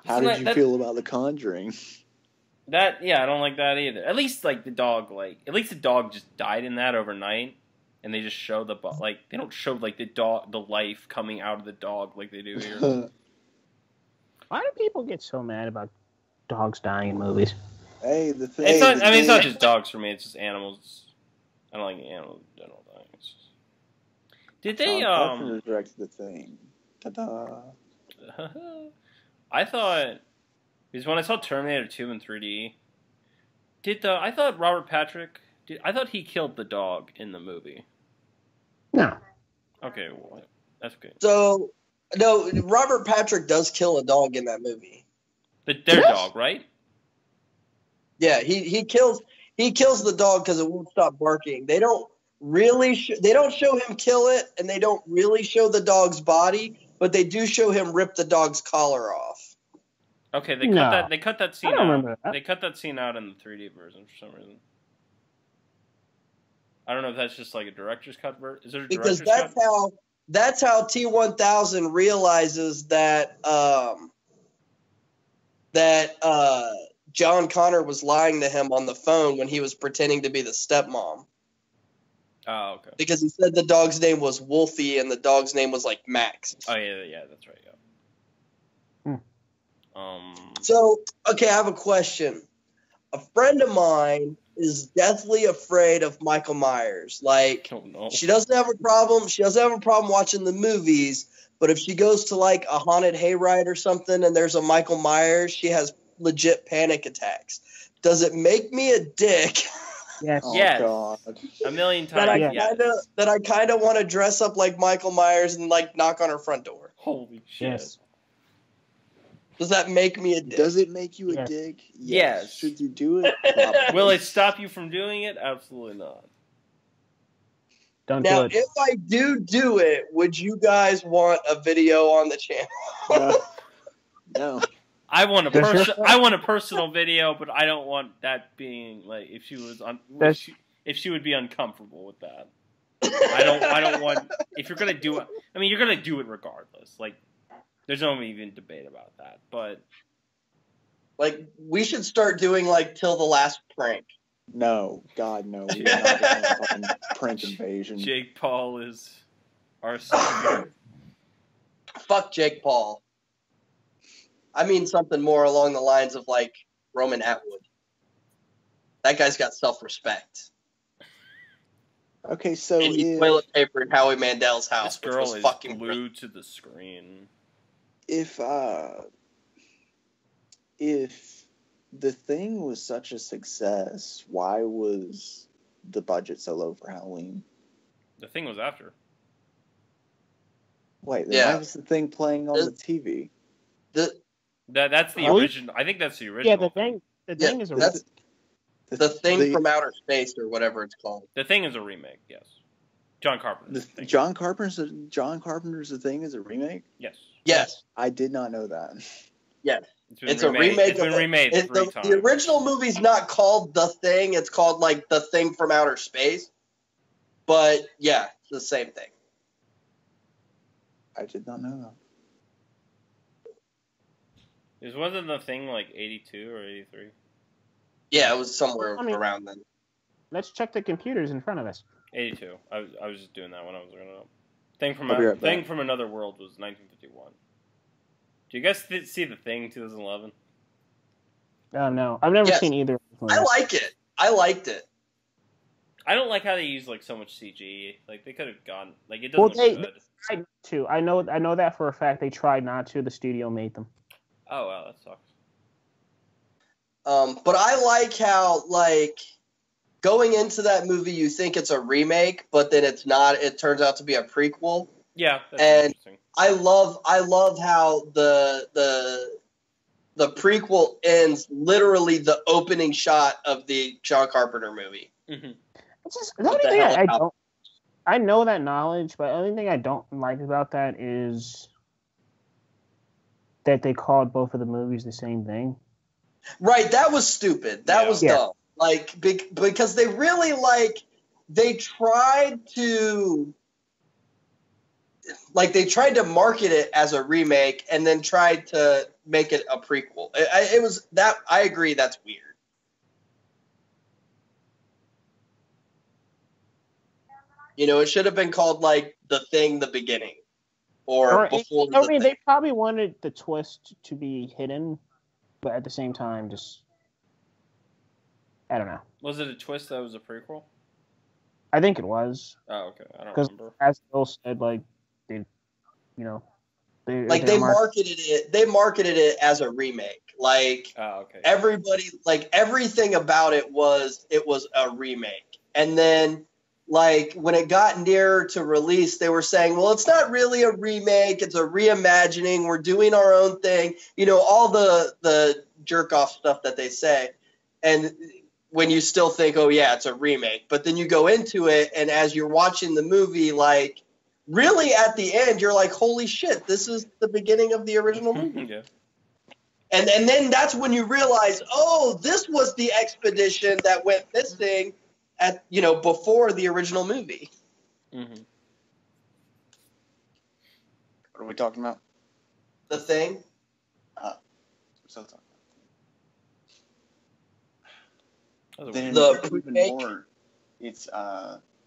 How did you feel about The Conjuring? I don't like that either. At least, like, the dog just died in that overnight, and they just show they don't show, like, the life coming out of the dog like they do here. Why do people get so mad about dogs dying in movies? Hey, the thing. It's not just dogs for me. It's just animals. I don't like animals in general dying. Did they? John Carpenter directed The Thing. Ta-da! I thought because when I saw Terminator 2 in 3D, I thought Robert Patrick? I thought he killed the dog in the movie. No. Okay, well, that's good. So, no, Robert Patrick does kill a dog in that movie. Their dog, right? Yeah, he kills the dog because it won't stop barking. They don't show him kill it, and they don't really show the dog's body, but they do show him rip the dog's collar off. Okay, they cut that scene I don't out. remember that. They cut that scene out in the 3D version for some reason. I don't know if that's just like a director's cut version. Is there a director's cut? Because that's how T-1000 realizes that John Connor was lying to him on the phone when he was pretending to be the stepmom. Oh, okay. Because he said the dog's name was Wolfie and the dog's name was like Max. Oh yeah, that's right. Yeah. So, okay, I have a question. A friend of mine is deathly afraid of Michael Myers. Like, Oh no. she doesn't have a problem. She doesn't have a problem watching the movies, but if she goes to like a haunted hayride or something and there's a Michael Myers, she has legit panic attacks. Does it make me a dick? Yes. Oh, Yes. God. A million that I times. kind of want to dress up like Michael Myers and like knock on her front door. Holy shit. Yes. Does that make me a dick? Does it make you a Yes. dick? Yes. Should you do it? Probably. Will it stop you from doing it? Absolutely not. Don't Now, do it. if I do it, would you guys want a video on the channel? No. I want a Does your- I want a personal video, but I don't want that being like if she was if she would be uncomfortable with that. I don't want if you're gonna do it. I mean, you're gonna do it regardless. Like, there's no even debate about that. But Like, we should start doing like Till the Last Prank. No. God, no. We're not doing a fucking prank invasion. Jake Paul is our savior. Fuck Jake Paul. I mean something more along the lines of like Roman Atwood. That guy's got self-respect. Okay, so And he toilet papered Howie Mandel's This house, which girl was is fucking glued to the screen. if The Thing was such a success, why was the budget so low for Halloween? The Thing was after. Wait, then Yeah. why was The Thing playing on the TV? That's the Oh, original. I think that's the original. Yeah, the thing is a that's the thing from outer space or whatever it's called. The Thing is a remake. Yes. John Carpenter. John Carpenter's The Thing is a remake? Yes. Yes. I did not know that. Yes. It's a remake. It's been remade three times. The original movie's not called The Thing. It's called like The Thing from Outer Space. But yeah, it's the same thing. I did not know that. Wasn't The Thing like 82 or 83? Yeah, it was somewhere around then. Let's check the computers in front of us. 82. I was just doing that when I was looking it up. Thing from Another World was 1951. Do you guys see The Thing 2011? No, I've never seen either. I like it. I liked it. I don't like how they use like so much CG. Like they could have gone like it doesn't look good. They tried to. I know that for a fact. They tried not to. The studio made them. Oh wow, that sucks. But I like how like going into that movie, you think it's a remake, but then it's not. It turns out to be a prequel. Yeah, that's interesting. I love how the prequel ends literally the opening shot of the John Carpenter movie. Mm-hmm. It's just the only thing I don't. I know that knowledge, but the only thing I don't like about that is that they called both of the movies the same thing. Right, that was stupid. That was dumb. Like because they really they tried to market it as a remake and then tried to make it a prequel. It was that I agree that's weird. You know, it should have been called like The Thing, The Beginning, or before. I mean, they probably wanted the twist to be hidden, but at the same time, just I don't know. Was it a twist that was a prequel? I think it was. Oh, okay. I don't remember. As Bill said, like they marketed it. They marketed it as a remake. Like everybody, like everything about it was a remake, and then. Like, when it got nearer to release, they were saying, well, it's not really a remake. It's a reimagining. We're doing our own thing. You know, all the jerk-off stuff that they say. And when you still think, oh, yeah, it's a remake. But then you go into it, and as you're watching the movie, like, really at the end, you're like, holy shit, this is the beginning of the original movie. Yeah. And then that's when you realize, oh, this was the expedition that went missing before the original movie. Mm-hmm. What are we talking about? The Thing. So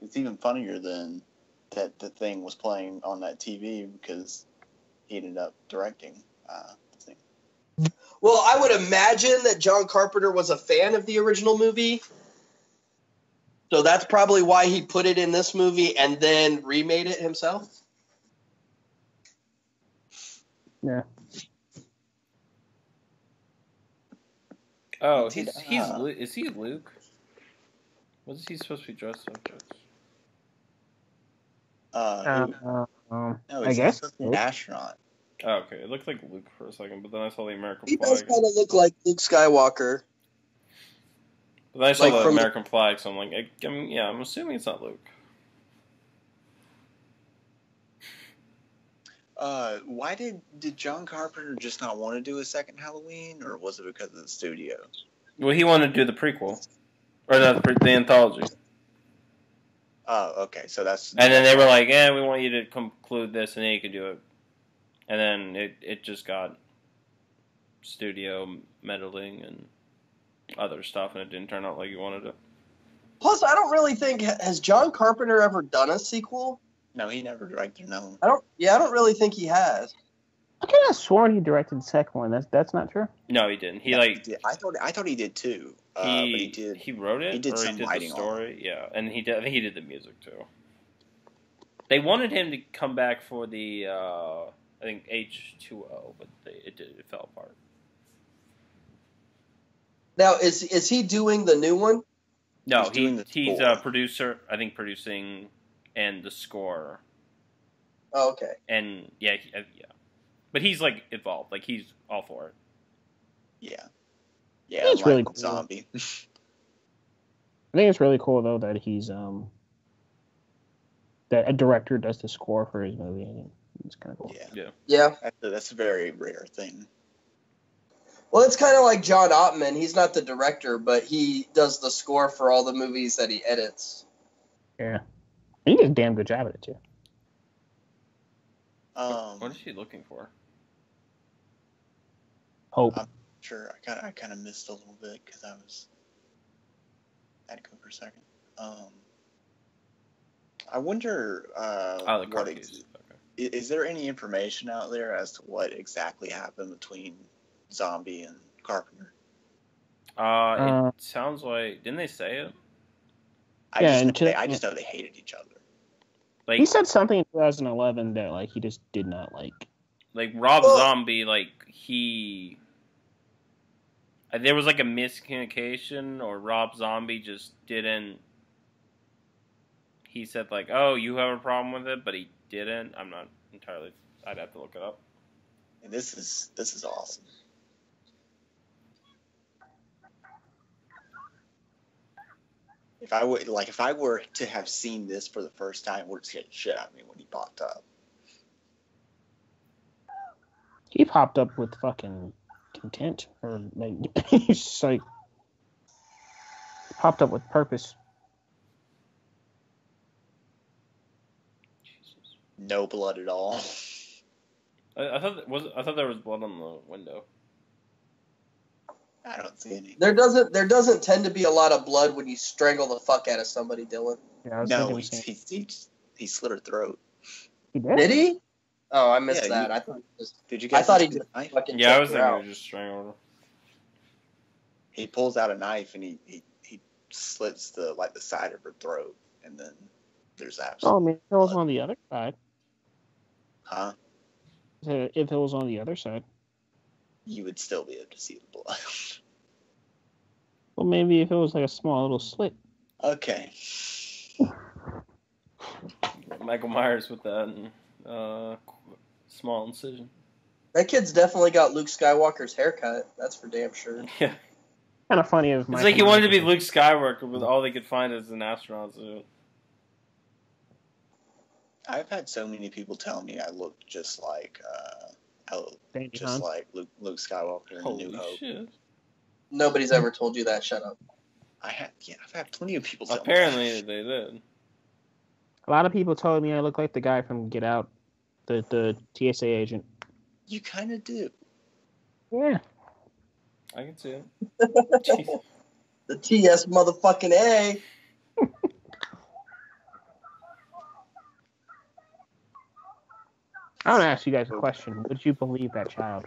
it's even funnier than that The Thing was playing on that TV because he ended up directing the thing. Well, I would imagine that John Carpenter was a fan of the original movie. So that's probably why he put it in this movie and then remade it himself. Yeah. Oh, is he Luke? What is he supposed to be dressed up as? I guess an astronaut. Oh, okay. It looked like Luke for a second, but then I saw the American flag. He flag. does kind of look like Luke Skywalker. But then I saw the American flag, so I'm like, I'm assuming it's not Luke. Why did John Carpenter just not want to do a second Halloween, or was it because of the studio? Well, he wanted to do the prequel, or the anthology. Oh, okay. So that's. And then they were like, we want you to conclude this, and then you could do it. And then it just got studio meddling and other stuff, and it didn't turn out like you wanted it. Plus, I don't really think has John Carpenter ever done a sequel? No, he never directed. No. I don't really think he has. I could have sworn he directed the second one. That's not true. No, he didn't. I thought he did too. But he did. He wrote it. He did or some he did writing the story. Yeah, and I think he did the music too. They wanted him to come back for the I think H2O, but it fell apart. Now, is he doing the new one? No, he's a producer. I think producing and the score. Oh, okay. And yeah, but he's like involved. Like he's all for it. Yeah. It's really cool. Zombie. I think it's really cool though that he's that a director does the score for his movie. I think it's kind of cool. Yeah. That's a very rare thing. Well, it's kind of like John Ottman. He's not the director, but he does the score for all the movies that he edits. Yeah. He does a damn good job at it, too. What is she looking for? Hope. I'm sure I kind of missed a little bit because I had to go for a second. I wonder The car keys. Okay. Is there any information out there as to what exactly happened between Zombie and Carpenter? It sounds like, didn't they say it? I just know they hated each other. Like, he said something in 2011 that like he just did not like. Like Rob Zombie, like there was like a miscommunication, or Rob Zombie just didn't. He said like, "Oh, you have a problem with it," but he didn't. I'm not entirely. I'd have to look it up. And this is awesome. If I were to have seen this for the first time, it would scare the shit out of me when he popped up. He popped up with fucking content, or like he's just like popped up with purpose. Jesus. No blood at all. I thought there was blood on the window. I don't see any. There doesn't tend to be a lot of blood when you strangle the fuck out of somebody, Dylan. Yeah, No, he slit her throat. He did. Did he? Oh, I missed Yeah, that. I thought he just. Did you I guys? thought he see just the knife? fucking. Yeah, I was choked her thinking out. it was just strangled her. He pulls out a knife and he slits the side of her throat, and then there's Oh, I absolutely. mean, if it was on the other side. Huh? If it was on the other side. You would still be able to see the blood. Well, maybe if it was like a small little slit. Okay. Michael Myers with that small incision. That kid's definitely got Luke Skywalker's haircut. That's for damn sure. Yeah, Kind of funny. it's like he wanted to be Luke Skywalker, but all they could find is an astronaut suit. I've had so many people tell me I look just like Luke Skywalker in Holy New Hope. shit! Nobody's ever told you that. Shut up. I've had plenty of people tell Apparently me that. they did. A lot of people told me I look like the guy from Get Out, the TSA agent. You kind of do. Yeah. I can see it. The TS motherfucking A. I want to ask you guys a question. Would you believe that child?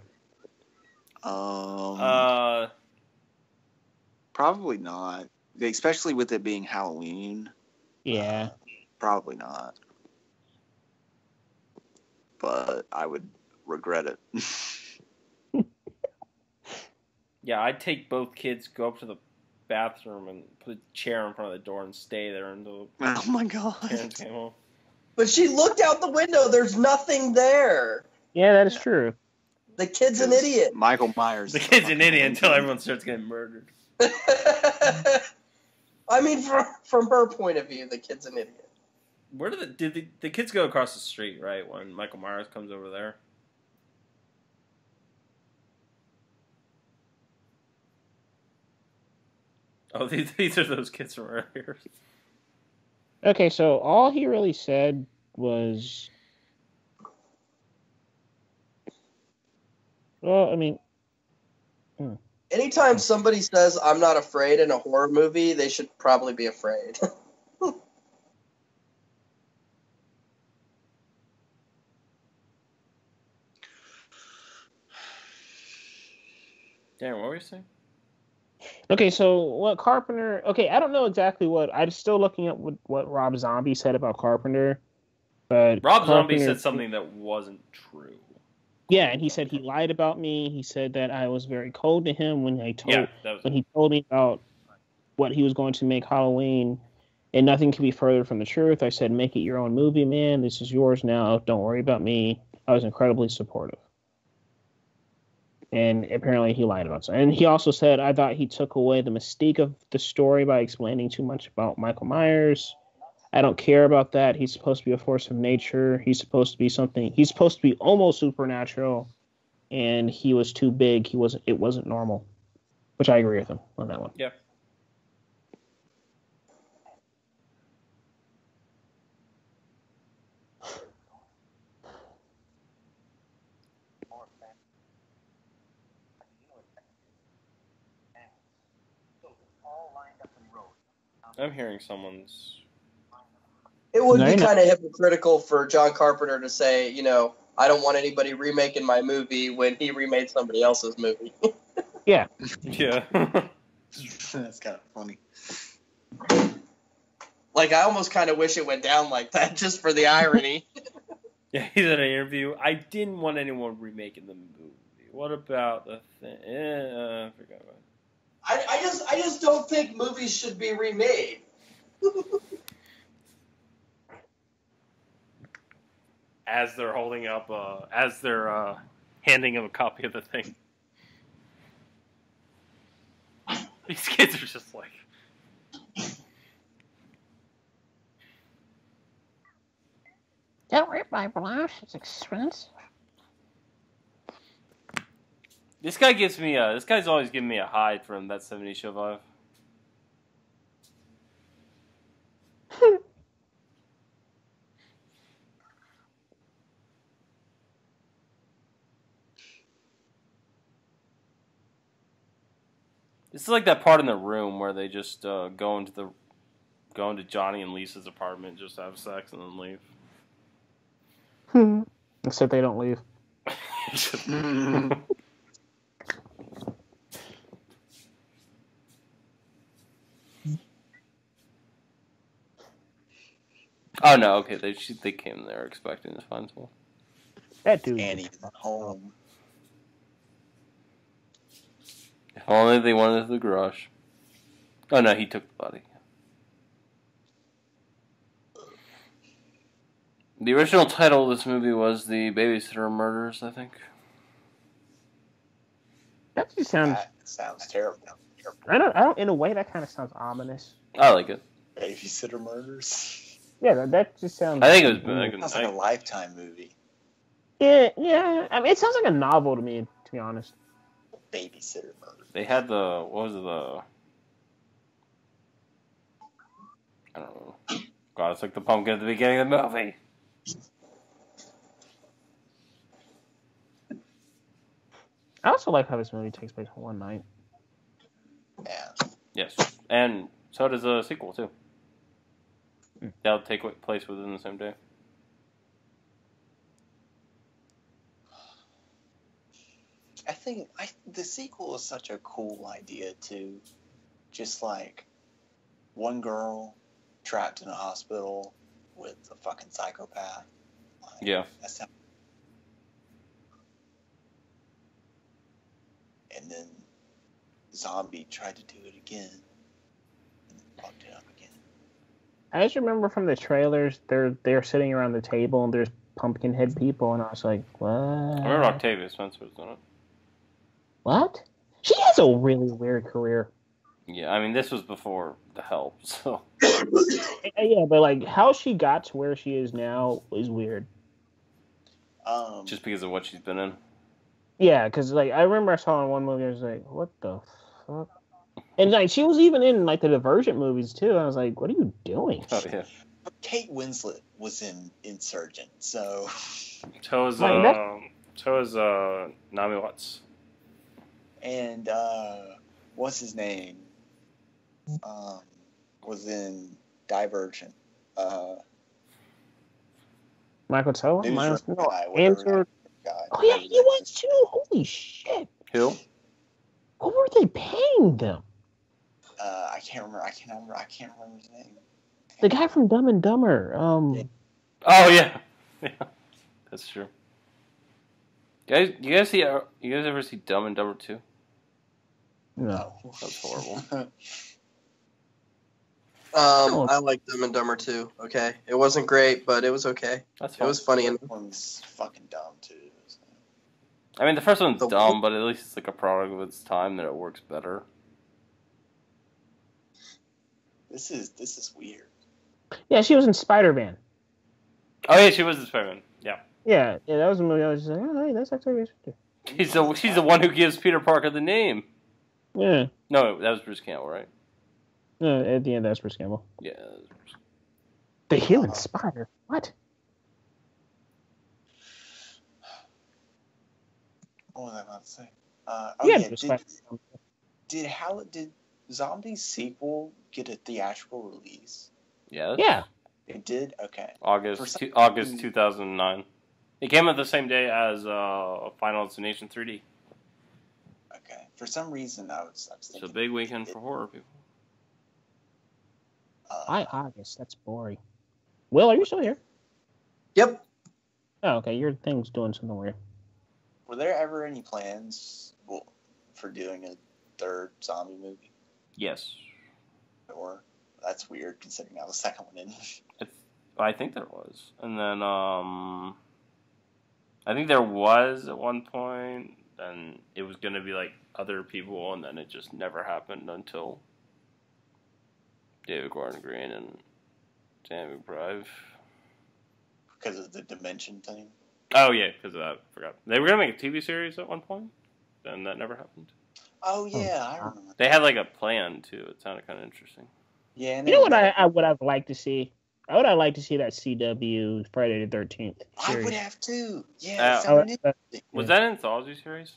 Probably not. Especially with it being Halloween. Yeah. Probably not. But I would regret it. Yeah, I'd take both kids, go up to the bathroom, and put a chair in front of the door and stay there until Oh my god. parents came home. But she looked out the window. There's nothing there. Yeah, that is true. The kid's an idiot. Michael Myers. The kid's an idiot until everyone starts getting murdered. I mean, from her point of view, the kid's an idiot. Where did the kids go across the street, right, when Michael Myers comes over there? Oh, these are those kids from earlier. Okay, so all he really said was... Well, I mean... Anytime somebody says, I'm not afraid in a horror movie, they should probably be afraid. Darren, what were you saying? Okay, so what Carpenter... Okay, I don't know exactly what... I'm still looking at what Rob Zombie said about Carpenter, but... Rob Zombie Carpenter- said something that wasn't true. Yeah, and he said he lied about me. He said that I was very cold to him when he told me about what he was going to make Halloween, and nothing could be further from the truth. I said, make it your own movie, man. This is yours now. Don't worry about me. I was incredibly supportive. And apparently he lied about something. And he also said, I thought he took away the mystique of the story by explaining too much about Michael Myers. I don't care about that. He's supposed to be a force of nature. He's supposed to be something. He's supposed to be almost supernatural. and he was too big. It wasn't normal, which I agree with him on that one. Yeah. I'm hearing someone's. It would No, be you're not. kind of hypocritical for John Carpenter to say, I don't want anybody remaking my movie when he remade somebody else's movie. Yeah. Yeah. That's kind of funny. Like, I almost kind of wish it went down like that, just for the irony. Yeah, he's in an interview. I didn't want anyone remaking the movie. What about the thing? I forgot about it. I just don't think movies should be remade. As they're holding up, as they're handing him a copy of the thing. These kids are just like. Don't rip my blush. It's expensive. This guy gives me a. This guy's always giving me a high from that '70s show vibe. This is like that part in The Room where they just go into Johnny and Lisa's apartment, just have sex, and then leave. Except they don't leave. Oh no! Okay, they came there expecting to find someone. That dude. Annie's home. If only they wanted the garage. Oh no, he took the body. The original title of this movie was The Babysitter Murders, I think. That just sounds. That sounds terrible. I don't. In a way, that kind of sounds ominous. I like it. Babysitter Murders. Yeah, that just sounds. I think it was. Sounds like a Lifetime movie. Yeah. I mean, it sounds like a novel to me, to be honest. Babysitter Murders. They had the. What was it? I don't know. God, it's like the pumpkin at the beginning of the movie. I also like how this movie takes place in one night. Yeah. Yes, and so does a sequel too. That'll take place within the same day. I think the sequel is such a cool idea too. Just like one girl trapped in a hospital with a fucking psychopath. Like, Yeah. That's how. And then Zombie tried to do it again and fucked it up again. I just remember from the trailers, they're sitting around the table and there's Pumpkinhead people, and I was like, what? I remember Octavia Spencer was in it. What? She has a really weird career. Yeah, I mean, this was before The Help, so. Yeah, but like how she got to where she is now is weird. Just because of what she's been in. Yeah, because like I remember I saw in one movie, I was like, what the fuck? And like she was even in like the Divergent movies too. I was like, what are you doing? Oh yeah. But Kate Winslet was in Insurgent, so. So is Naomi Watts. And what's his name? Was in Divergent. Michael Toa? Newsroom No, guy, whatever Answer. guy, Oh yeah, he whatever that was is. too. Holy shit! Who? What were they paying them? I can't remember his name. The guy from Dumb and Dumber. Oh yeah. Yeah. That's true. You guys ever see Dumb and Dumber 2? No. That's horrible. I like Dumb and Dumber too. Okay, it wasn't great, but it was okay. That's It fine. was funny. That one's fucking dumb too. So. I mean, the first one's The- dumb, but at least it's like a product of its time that it works better. This is weird. Yeah, she was in Spider-Man. Oh yeah, she was the Spider-Man. Yeah. Yeah, that was a movie I was just like, oh, hey, that's actually interesting. She's the one who gives Peter Parker the name. Yeah. No, that was Bruce Campbell, right? No, at the end, that's Bruce Campbell. Yeah. The Healing Spider. What? What was I about to say? Did Zombie's sequel get a theatrical release? Yes. Yeah. It did? Okay. August 2009. It came out the same day as Final Destination 3D. Okay. For some reason, I was thinking... It's a big weekend for horror people. Why August? That's boring. Will, are you still here? Yep. Oh, okay. Your thing's doing something weird. Were there ever any plans for doing a third zombie movie? Yes. Or that's weird considering how the second one ended. I think there was. And then, I think there was at one point, and it was going to be like other people, and then it just never happened until David Gordon Green and Danny McBride. Because of the dimension thing? Oh, yeah, because of that. I forgot. They were going to make a TV series at one point, and that never happened. Oh, yeah, I remember. They had like a plan, too. It sounded kind of interesting. Yeah. You know what I would have liked to see? I would have liked to see that CW Friday the 13th series. I would have too. Yeah. Was that an anthology series?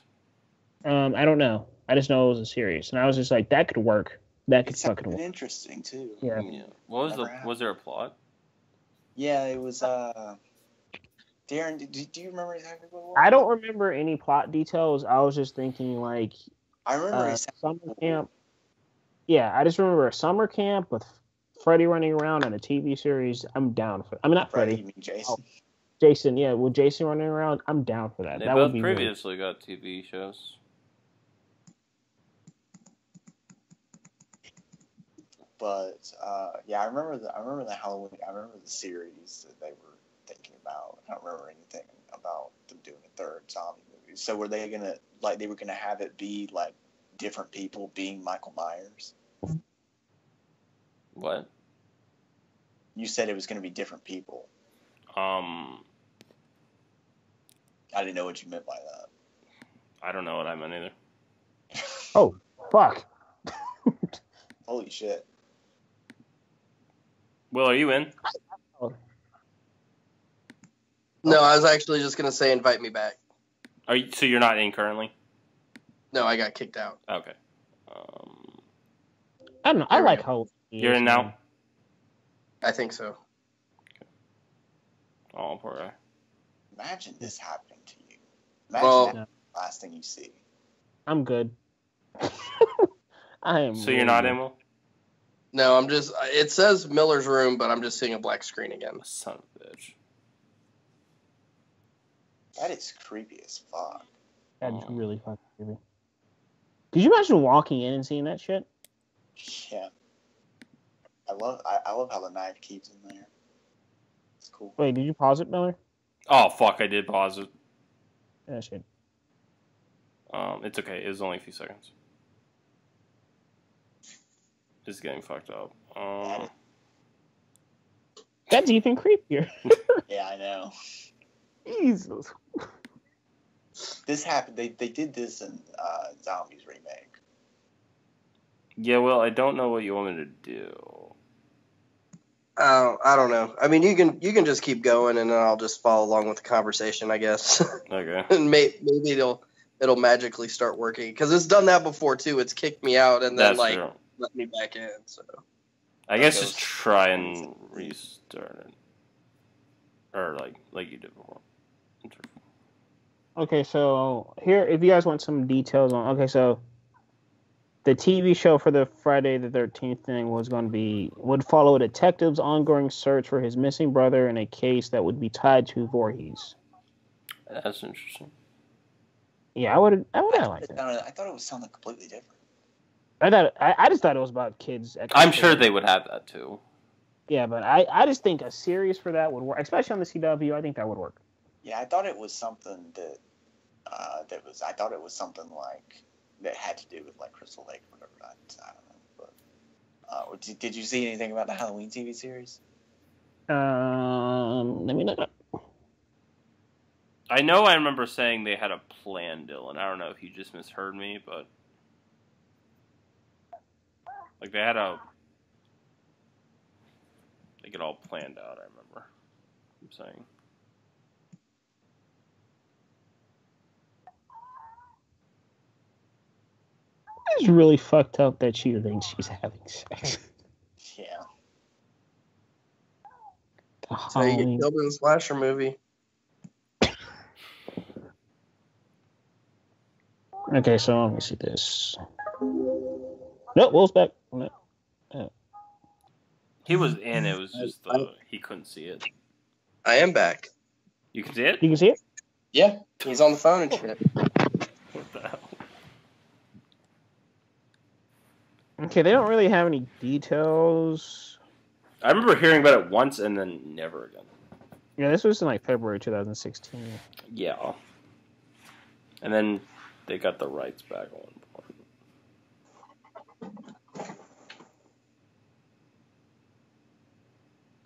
I don't know. I just know it was a series, and I was just like, that could work. That could fucking work. Interesting too. Yeah. What was was there a plot? Yeah, it was. Darren, do you remember exactly what it was? I don't remember any plot details. I was just thinking like. I remember summer camp. Yeah, I just remember a summer camp with Freddy running around in a TV series. I'm down for. I mean, not Freddy. You mean Jason? Oh, Jason, yeah, with Jason running around, I'm down for that. They that both would be previously got TV shows. But yeah, I remember the Halloween. I remember the series that they were thinking about. I don't remember anything about them doing a third zombie movie. So were they gonna have it be like different people being Michael Myers? What? You said it was gonna be different people. I didn't know what you meant by that. I don't know what I meant either. Oh, fuck. Holy shit. Will, are you in? No, I was actually just gonna say invite me back. So you're not in currently? No, I got kicked out. Okay. I don't know. I like how you're in now. I think so. Oh, poor guy. Imagine this happening to you. Imagine the last thing you see. I'm good. I am. So you're not in, Will? No, I'm just. It says Miller's room, but I'm just seeing a black screen again. Son of a bitch. That is creepy as fuck. That's really fucking creepy. Could you imagine walking in and seeing that shit? Yeah. I love how the knife keeps in there. It's cool. Wait, did you pause it, Miller? Oh fuck! I did pause it. Yeah, shit. It's okay. It was only a few seconds. It's getting fucked up. That's even creepier. Yeah, I know. Jesus. This happened. They did this in Zombies remake. Yeah, well, I don't know what you want me to do. I don't know. I mean, you can just keep going, and then I'll just follow along with the conversation, I guess. Okay. And maybe it'll magically start working, because it's done that before too. It's kicked me out and then true. Let me back in. So I guess just try and restart it, or like you did before. Okay, so here, if you guys want some details on, okay, so the TV show for the Friday the 13th thing would follow a detective's ongoing search for his missing brother in a case that would be tied to Voorhees. That's interesting. Yeah, I would like that. I thought it would sound completely different. I just thought it was about kids. I'm sure they would have that too. Yeah, but I just think a series for that would work, especially on the CW. I think that would work. Yeah, I thought it was something that I thought it was something like that had to do with like Crystal Lake or whatever. I don't know. But did you see anything about the Halloween TV series? Let me look up. I know I remember saying they had a plan, Dylan. I don't know if you just misheard me, but like they get all planned out. I remember. I'm saying. It's really fucked up that she thinks she's having sex. Yeah. So you get killed in a slasher movie. Okay, so let me see this. Nope, Will's back. No. He was in. It was just he couldn't see it. I am back. You can see it. You can see it? Yeah, he's on the phone and shit. What the hell? Okay, they don't really have any details. I remember hearing about it once and then never again. Yeah, this was in like February 2016. Yeah. And then they got the rights back at one point.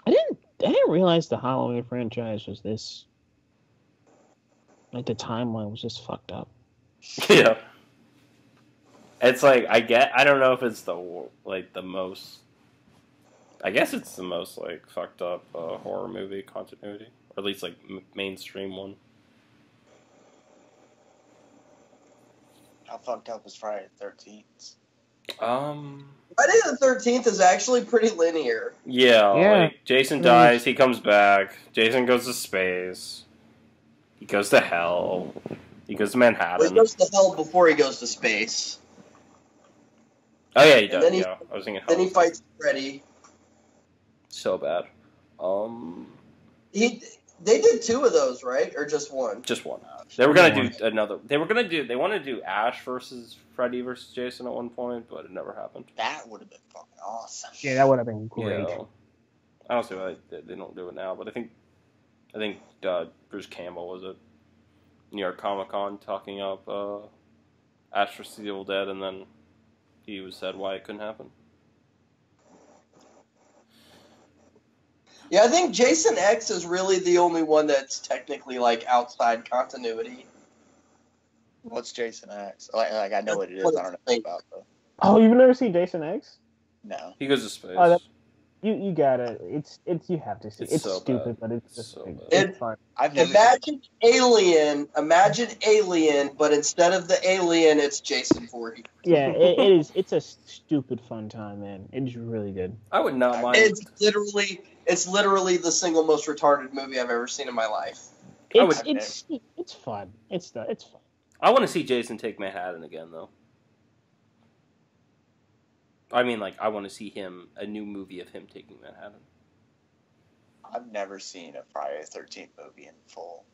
I didn't realize the Halloween franchise was this. Like the timeline was just fucked up. Yeah. It's like I don't know if it's the most. I guess it's the most like fucked up horror movie continuity, or at least like mainstream one. How fucked up is Friday the 13th? Friday the 13th is actually pretty linear. Yeah. Like Jason dies, he comes back. Jason goes to space. He goes to hell. He goes to Manhattan. Well, he goes to hell before he goes to space. Oh yeah, he does. Yeah, I was thinking. Then he fights Freddy. So bad. They did 2 of those, right, or just one? Just one. They were gonna do another. They wanted to do Ash versus Freddy versus Jason at one point, but it never happened. That would have been fucking awesome. Yeah, that would have been great. Yeah. I don't see why they don't do it now, but I think Bruce Campbell was at New York Comic Con talking up Ash vs. the Evil Dead, and then he said why it couldn't happen. Yeah, I think Jason X is really the only one that's technically like outside continuity. What's Jason X? Like I know what it is. I don't know about though. Oh, you've never seen Jason X? No. He goes to space. You gotta. It's you have to see. It's so stupid, bad. but it's just so it's fun. Imagine Alien, but instead of the alien, it's Jason Voorhees. Yeah, it is. It's a stupid fun time, man. It's really good. I would not mind. It's literally the single most retarded movie I've ever seen in my life. It's fun. It's fun. I want to see Jason take Manhattan again, though. I mean, like, I want to see a new movie of him taking Manhattan. I've never seen a Friday the 13th movie in full.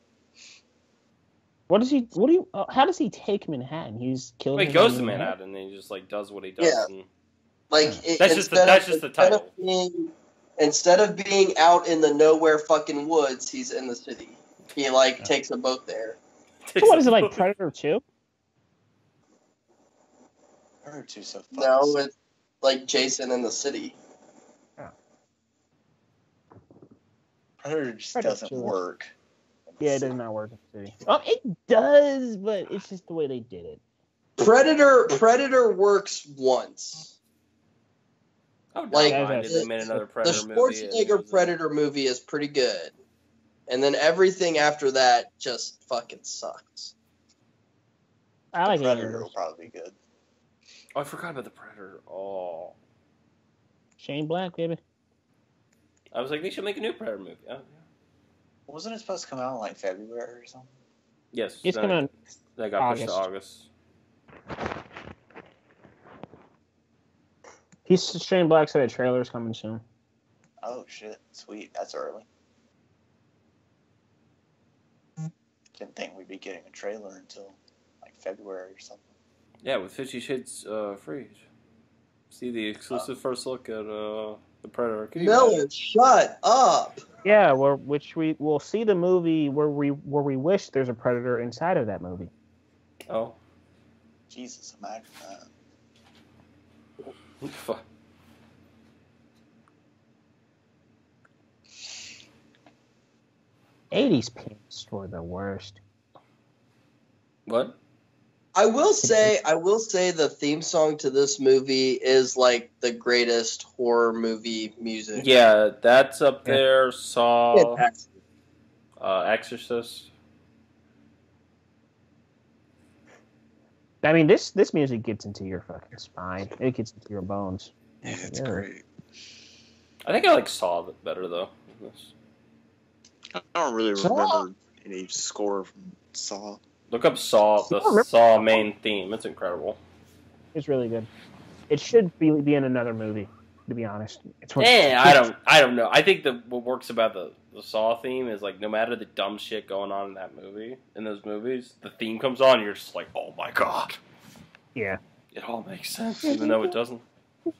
How does he take Manhattan? He's killed. He goes to Manhattan and he just like does what he does. Yeah. And... That's just the title. Instead of being out in the nowhere fucking woods, he's in the city. He takes a boat there. So what is it like, Predator 2? Predator 2 so fun. No, it's like Jason in the city. Predator just doesn't work. Yeah, it does not work in the city. Oh, it does, but it's just the way they did it. Predator works once. Oh, they made another Predator movie. The Schwarzenegger Predator movie is pretty good. And then everything after that just fucking sucks. I like Predator will probably be good. Oh, I forgot about the Predator. Oh. Shane Black, baby. I was like, they should make a new Predator movie. Oh, yeah. Wasn't it supposed to come out in like February or something? Yes. It's coming out. That got pushed to August. Shane Black said a trailer's coming soon. Oh shit! Sweet, that's early. Didn't think we'd be getting a trailer until like February or something. Yeah, with 50 Shades Free. See the exclusive first look at the Predator. Miller, shut up. Yeah, which we will see the movie where we wish there's a Predator inside of that movie. Oh. Jesus, imagine that. Fuck. '80s pimps were the worst. What? I will say the theme song to this movie is like the greatest horror movie music. Yeah, that's up there. Saw, Fantastic. Exorcist. I mean, this music gets into your fucking spine. It gets into your bones. Yeah, it's great. I think I like Saw better though. I don't really remember any score from Saw. Look up Saw, the Saw main theme. It's incredible. It's really good. It should be in another movie, to be honest. I don't know. I think what works about the Saw theme is like no matter the dumb shit going on in those movies, the theme comes on and you're just like, oh my god. Yeah. It all makes sense, even though it doesn't. Dun,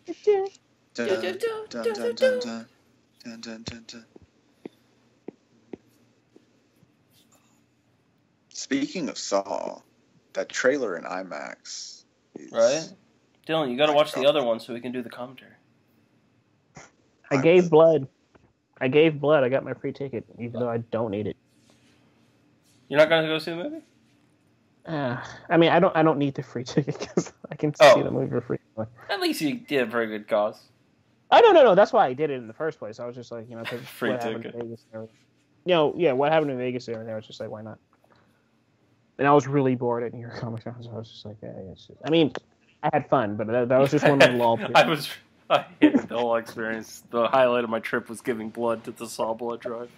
dun, dun, dun, dun, dun, dun, dun, dun. Speaking of Saw, that trailer in IMAX is... Right? Dylan, you gotta watch the other one so we can do the commentary. I gave blood. I got my free ticket, even though I don't need it. You're not gonna go see the movie? I mean, I don't need the free ticket because I can see the movie for free. At least you did a very good cause. Oh no! That's why I did it in the first place. I was just like, cause free ticket. What happened in Vegas and everything? I was just like, why not? And I was really bored at New York Comic Con, so I was just like, I mean, I had fun, but that was just one of the lull periods. I hated the whole experience. The highlight of my trip was giving blood to the Saw blood drive.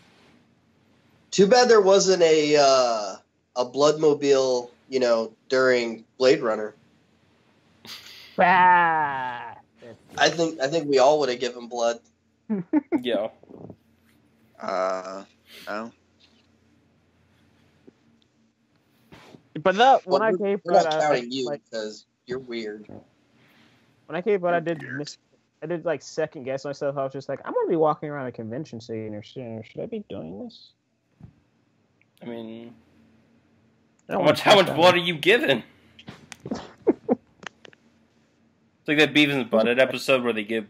Too bad there wasn't a Bloodmobile, during Blade Runner. Ah! I think we all would have given blood. Yeah. No. But when I gave blood, we're not counting you because you're weird. When I gave blood, I did like second guess myself. I was just like, I'm gonna be walking around a convention center. Should I be doing this? I mean, how much blood are you giving? It's like that Beavis and Butthead episode where they give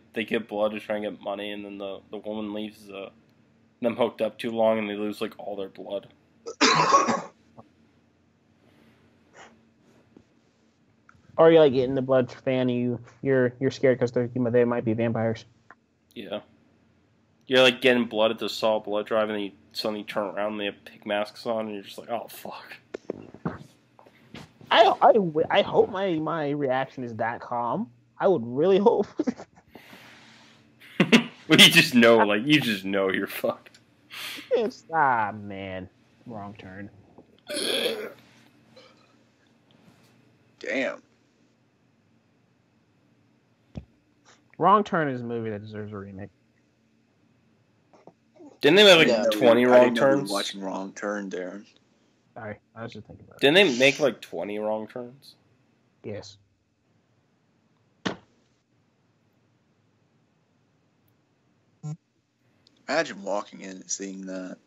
blood to try and get money, and then the woman leaves them hooked up too long, and they lose like all their blood. Or you're like getting the blood fan, and you're scared because they might be vampires. Yeah, you're like getting blood at the Saw blood drive, and then you suddenly turn around and they have pig masks on, and you're just like, oh fuck. I hope my reaction is that calm. I would really hope. Well, you just know you're fucked. Man, wrong turn. Damn. Wrong Turn is a movie that deserves a remake. Didn't they make like 20 Wrong Turns? Watching Wrong Turn, Darren. Sorry, I was just thinking about it. Didn't they make like 20 Wrong Turns? Yes. Imagine walking in and seeing that.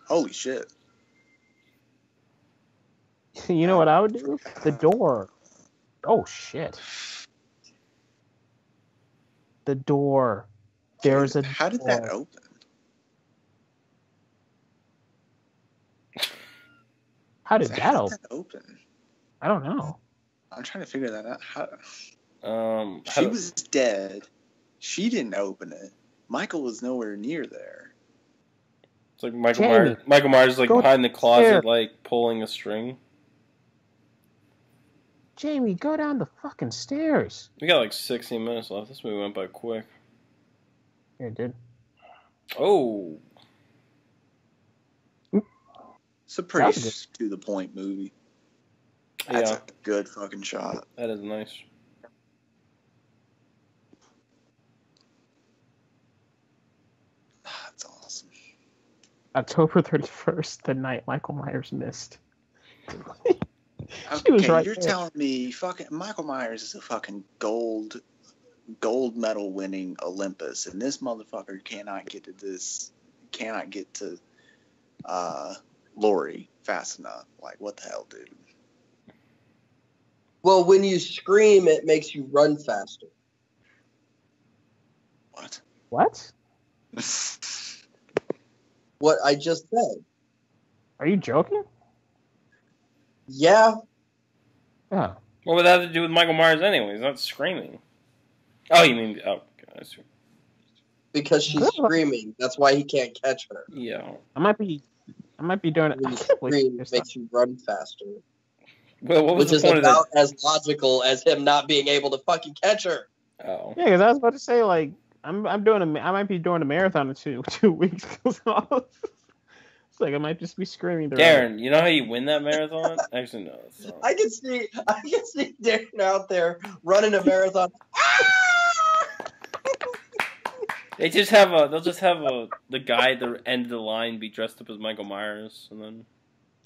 Holy shit. You know what I would do? The door. Oh, shit. The door. There's a How did that open? How did that open? I don't know. I'm trying to figure that out. She was dead. She didn't open it. Michael was nowhere near there. It's like Michael Myers is like behind the closet, like pulling a string. Jamie, go down the fucking stairs. We got like 16 minutes left. This movie went by quick. Yeah, it did. Oh. It's a pretty to the point movie. That's a good fucking shot. That is nice. That's awesome. October 31st, the night Michael Myers missed. Okay, was right you're telling me fucking Michael Myers is a fucking gold medal winning Olympus, and this motherfucker cannot get to Laurie fast enough. Like, what the hell, dude? Well, when you scream, it makes you run faster. What? What? What I just said. Are you joking? Yeah, Oh. What would that have to do with Michael Myers anyway? He's not screaming. Oh, you mean... Oh, God. because she's Good. screaming. That's why he can't catch her. Yeah. I might be doing it. When you scream, it makes you run faster. Well, what was Which the is point about of that? as logical as him not being able to fucking catch her. Oh. Yeah, because I was about to say, like, I might be doing a marathon in 2 weeks. It's like I might just be screaming. Darren, you know how you win that marathon? Actually, no. It's not. I can see Darren out there running a marathon. They'll just have the guy at the end of the line be dressed up as Michael Myers, and then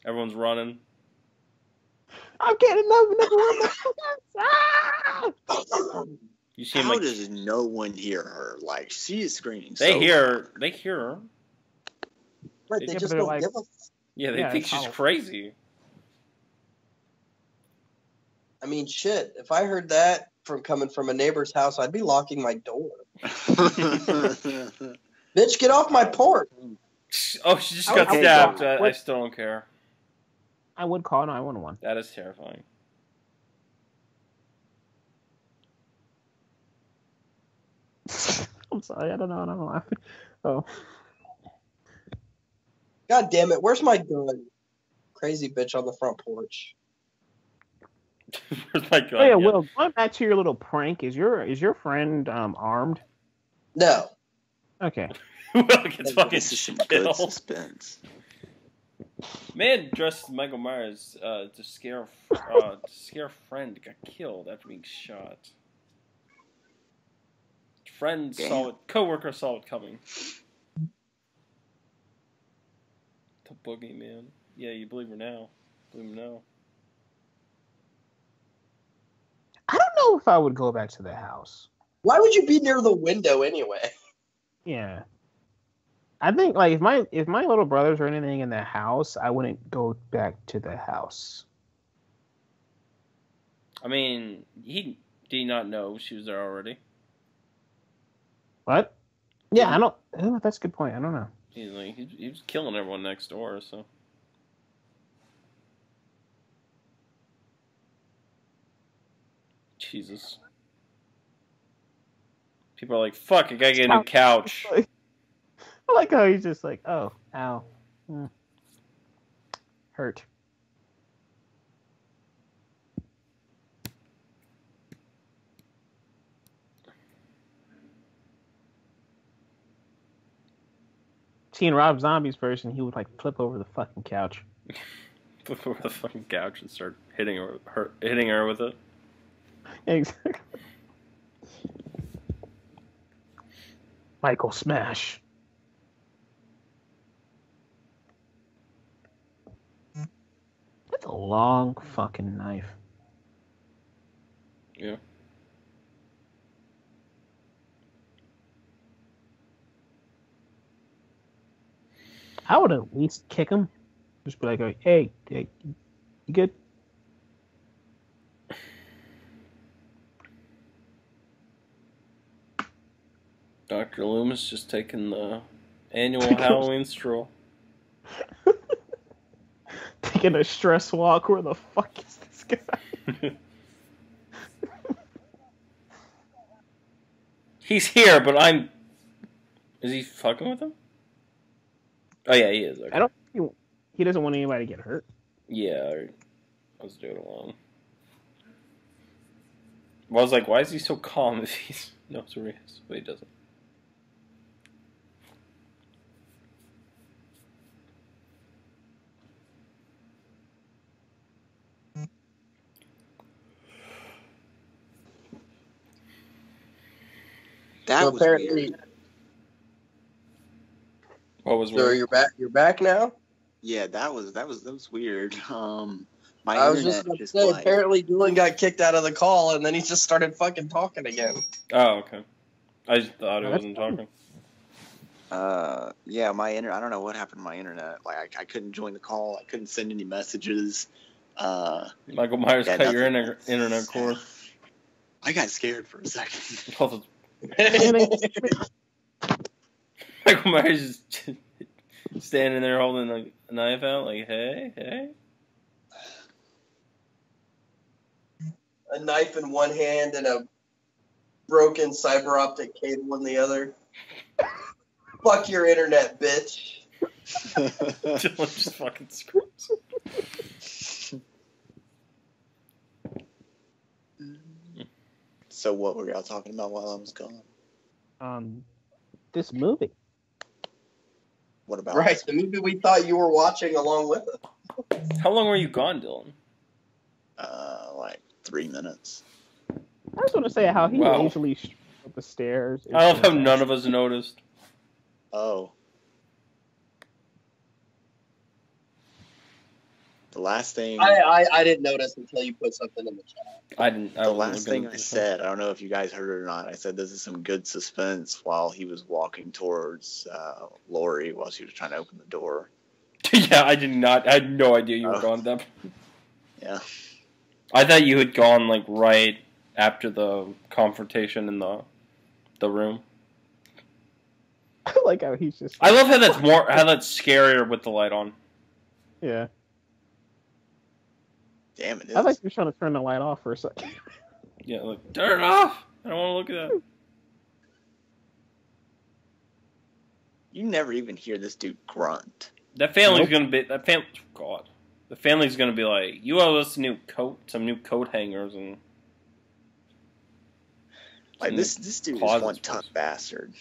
everyone's running. I'm getting up. You see him, How like, does no one hear her? Like, she is screaming. they so hear loud. her. Right, they Yeah, just but don't they're give a. Yeah, they Yeah, think it's she's hollow. crazy. I mean, shit. If I heard that coming from a neighbor's house, I'd be locking my door. Bitch, get off my porch. Oh, she just I got would- stabbed. I I would- still don't care. I would call 911. That is terrifying. I'm sorry, I don't know, and I'm laughing. Oh, God damn it, where's my gun? Crazy bitch on the front porch. Where's my gun? oh yeah, Will. Going back to your little prank, is your friend armed? No. Okay. Will gets fucking This is some good killed. suspense. Man dressed as Michael Myers to scare a friend got killed after being shot. Friend Damn. saw it. Coworker saw it coming. The boogeyman. Yeah, you believe her now. Believe him now. I don't know if I would go back to the house. Why would you be near the window anyway? Yeah. I think like if my little brothers or anything in the house, I wouldn't go back to the house. I mean, he did not know she was there already. What? Yeah, I don't. Oh, that's a good point. I don't know. He's like he was killing everyone next door. So Jesus. People are like, "Fuck! I gotta get a new couch." I like how he's just like, oh, ow, hurt. Seeing Rob Zombie's person, he would like flip over the fucking couch. Flip over the fucking couch and start hitting her with it. Exactly. Michael Smash. That's a long fucking knife. Yeah. I would at least kick him. Just be like, hey, you good? Dr. Loomis just taking the annual Halloween stroll. Taking a stress walk. Where the fuck is this guy? He's here, but I'm... Is he fucking with him? Oh, yeah, he is. Okay. I don't. He doesn't want anybody to get hurt. Yeah, let's do it alone. Well, I was like, why is he so calm if he knows where he is? But he doesn't. That So was apparently, weird. What was so weird? you're back. You're back now. Yeah, that was weird. My I was internet just about to just say. like, Apparently, Dylan got kicked out of the call, and then he just started fucking talking again. Oh, okay. I just thought he wasn't talking. yeah, my internet. I don't know what happened to my internet. Like I couldn't join the call. I couldn't send any messages. Michael Myers Yeah, cut your nothing. internet cord. I got scared for a second. Michael Myers just Standing there holding a knife out, like, hey. A knife in one hand and a broken cyber optic cable in the other. Fuck your internet, bitch. Dylan just fucking screams. So what were y'all talking about while I was gone? This movie. What about Right, the movie we thought you were watching along with us. How long were you gone, Dylan? Like 3 minutes. I just want to say how he Wow. easily up the stairs. I love how none of us noticed. Oh. The last thing I didn't notice until you put something in the chat. I didn't. the last thing I said, I don't know if you guys heard it or not. I said this is some good suspense while he was walking towards Lori while she was trying to open the door. Yeah, I did not. I had no idea you were Oh. gone at that point. Yeah. I thought you had gone like right after the confrontation in the room. I like how he's just. I love how that's scarier with the light on. Yeah. Damn it is. I like you're trying to turn the light off for a second. Yeah, like turn it off. I don't want to look at that. You never even hear this dude grunt. That family's Nope. gonna be God. The family's gonna be like, you owe us some new coat hangers and. Like some this dude is closets, one tough please. bastard.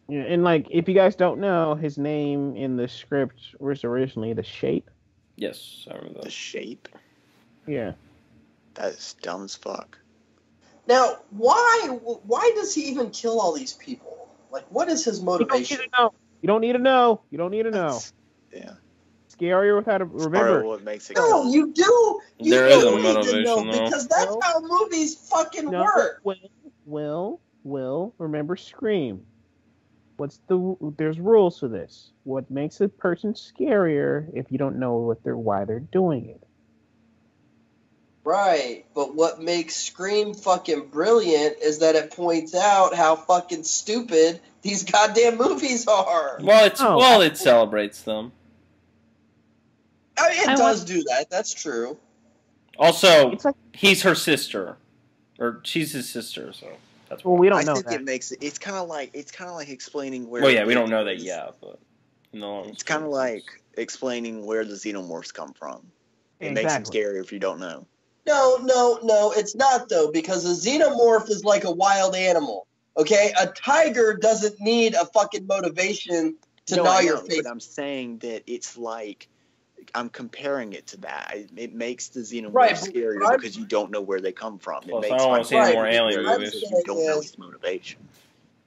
Yeah, and like if you guys don't know, his name in the script was originally The Shape. Yes, I remember The that. shape. Yeah. That is dumb as fuck. Now, why does he even kill all these people? Like, what is his motivation? You don't need to know. You don't need to know. That's- Yeah. Scarier without a Part of remember. what makes it No, cool. you do. You There is a don't need to motivation, know though. because that's No. how movies fucking No, work. Will remember Scream. There's rules to this. What makes a person scarier if you don't know why they're doing it? Right, but what makes Scream fucking brilliant is that it points out how fucking stupid these goddamn movies are. Well, it celebrates them. I mean, I it does do that. That's true. Also, It's like, he's her sister, or she's his sister, so that's well, why. we don't I know think that. it makes it's kind of like explaining where. Well, yeah, we it don't know that is. yet, but no. It's kind of like explaining where the xenomorphs come from. It makes them Exactly. scarier if you don't know. No, it's not though, because a xenomorph is like a wild animal. Okay, a tiger doesn't need a fucking motivation to No, gnaw I your know, face. but I'm saying that it's like I'm comparing it to that. It makes the xenomorph Right, but scarier I'm- because you don't know where they come from. Plus, It I makes don't wanna my see any mind more alien scarier movies. because you don't know his motivation.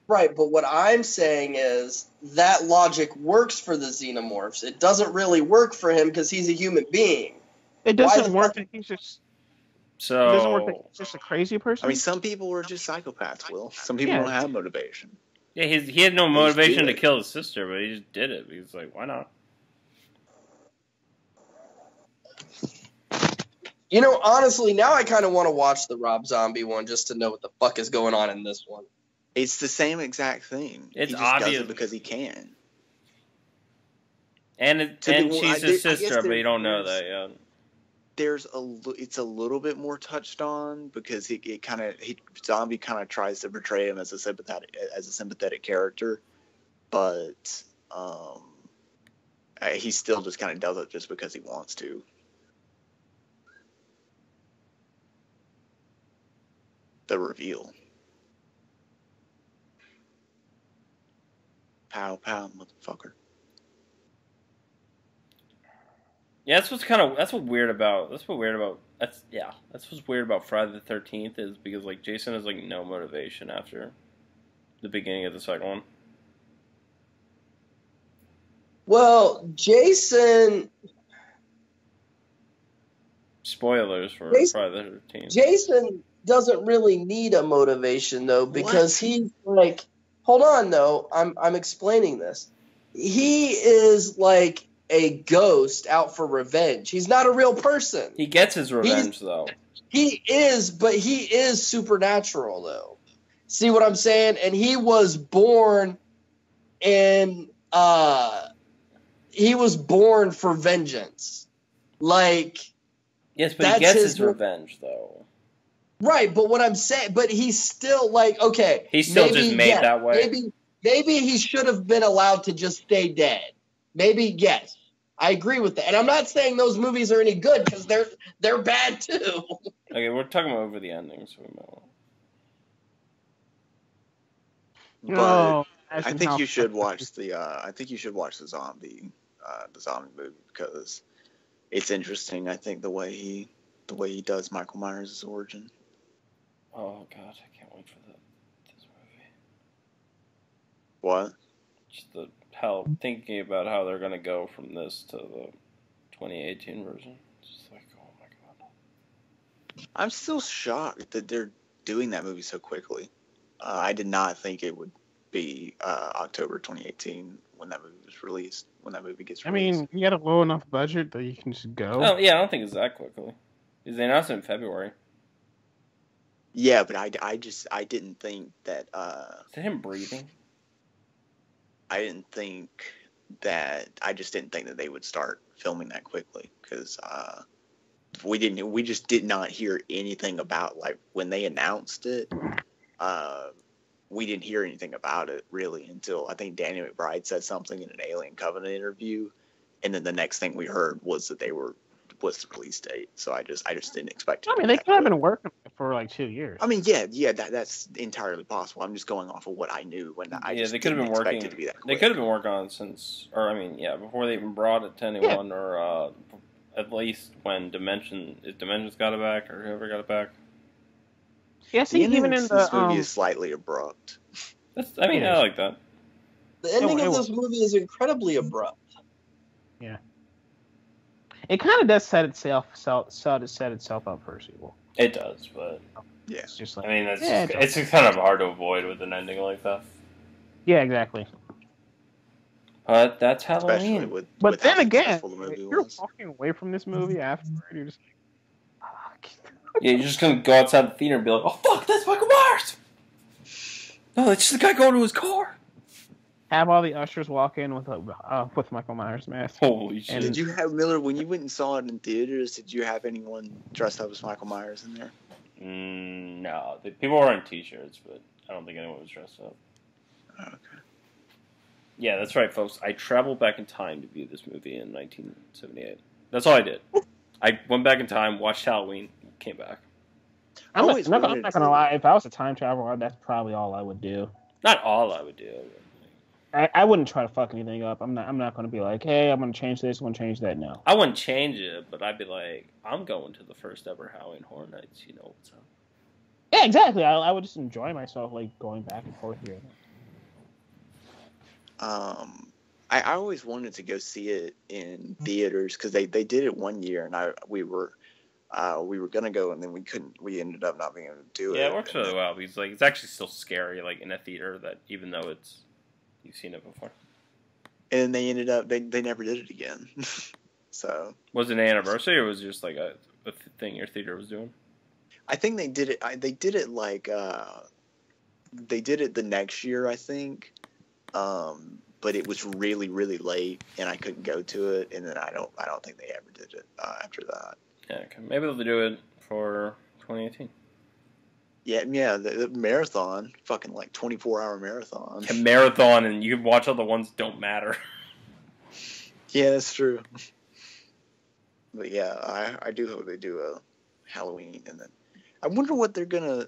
Right, but what I'm saying is that logic works for the xenomorphs. It doesn't really work for him because he's a human being. It Why doesn't the work. fuck- He's just. It doesn't work. So He's just a crazy person. I mean, some people are just psychopaths, Will. Some people Yeah. don't have motivation. yeah, he had no They just motivation do to it. kill his sister, but he just did it. He was like, why not? You know, honestly, now I kind of want to watch the Rob Zombie one just to know what the fuck is going on in this one. It's the same exact thing. It's he just does obvious. it because he can. And To be- and well, she's I his guess sister, but you don't know there's- that yet. It's a little bit more touched on because Zombie kind of tries to portray him as a sympathetic character, but he still just kind of does it just because he wants to. The reveal. Pow pow, motherfucker. Yeah, that's what's weird about that's what's weird about Friday the 13th is because like Jason has like no motivation after the beginning of the second one. Well, Jason Spoilers for Jason- Friday the 13th. Jason doesn't really need a motivation though because he's like, hold on though, I'm explaining this. He is like a ghost out for revenge. He's not a real person. He gets his revenge though. He is supernatural though. See what I'm saying? And he was born in he was born for vengeance. Like, yes, but he gets his revenge, though. Right, but what I'm saying, but he's still like, okay. He's still just made that way. Maybe he should have been allowed to just stay dead. Maybe, yes. I agree with that. And I'm not saying those movies are any good, because they're bad, too. Okay, we're talking about over the ending, so we know. But I think you should watch the zombie movie, because it's interesting. I think the way he does Michael Myers' origin. Oh God, I can't wait for this movie. What? Just thinking about how they're gonna go from this to the 2018 version. Just like, oh my God. I'm still shocked that they're doing that movie so quickly. I did not think it would be October 2018 when that movie was released. When that movie gets released. I mean, you got a low enough budget that you can just go. Oh yeah, I don't think it's that quickly. Because they announced it in February. Yeah, but I didn't think that. Is that him breathing? I just didn't think that they would start filming that quickly, because we just did not hear anything about, like, when they announced it. We didn't hear anything about it really until I think Danny McBride said something in an Alien Covenant interview, and then the next thing we heard was that was the release date. So I just didn't expect it. I mean, they could have been working for like 2 years. I mean, yeah, that's entirely possible. I'm just going off of what I knew when I they could have been working. It to be that quick. They could have been working on it since, or I mean, yeah, before they even brought it to anyone, or at least when Dimensions got it back, or whoever got it back. Yeah, see, even in this movie is slightly abrupt. I like that. The ending of this movie is incredibly abrupt. Yeah. It kind of does set itself up for a sequel. It does, but yeah, it's just like, I mean, it's kind of hard to avoid with an ending like that. Yeah, exactly. But that's Halloween. But then again, if you're walking away from this movie afterward, you're just like, yeah, you're just gonna go outside the theater and be like, "Oh fuck, that's Michael Myers!" No, it's just the guy going to his car. Have all the ushers walk in with Michael Myers mask. Holy shit! Did you have, Miller, when you went and saw it in theaters? Did you have anyone dressed up as Michael Myers in there? No, people were wearing T-shirts, but I don't think anyone was dressed up. Okay. Yeah, that's right, folks. I traveled back in time to view this movie in 1978. That's all I did. I went back in time, watched Halloween, came back. I'm not gonna lie. If I was a time traveler, that's probably all I would do. Not all I would do. I wouldn't try to fuck anything up. I'm not gonna be like, hey, I'm gonna change this, I'm gonna change that. No. I wouldn't change it, but I'd be like, I'm going to the first ever Halloween Horror Nights. You know what's up? Yeah, exactly. I would just enjoy myself, like, going back and forth here. I always wanted to go see it in theaters, because they did it one year, and we were gonna go, and then we couldn't. We ended up not being able to do it. Yeah, it works really well, because like it's actually still scary, like in a theater, that even though you've seen it before. And they ended up they never did it again. So was it an anniversary, or was it just like a thing your theater was doing? I think they did it. They did it like they did it the next year, I think. But it was really, really late, and I couldn't go to it. And then I don't think they ever did it after that. Yeah, okay. Maybe they'll do it for 2018. Yeah, the marathon, fucking like 24-hour marathon. A marathon, and you can watch all the ones that don't matter. Yeah, that's true. But yeah, I do hope they do a Halloween, and then I wonder what they're gonna.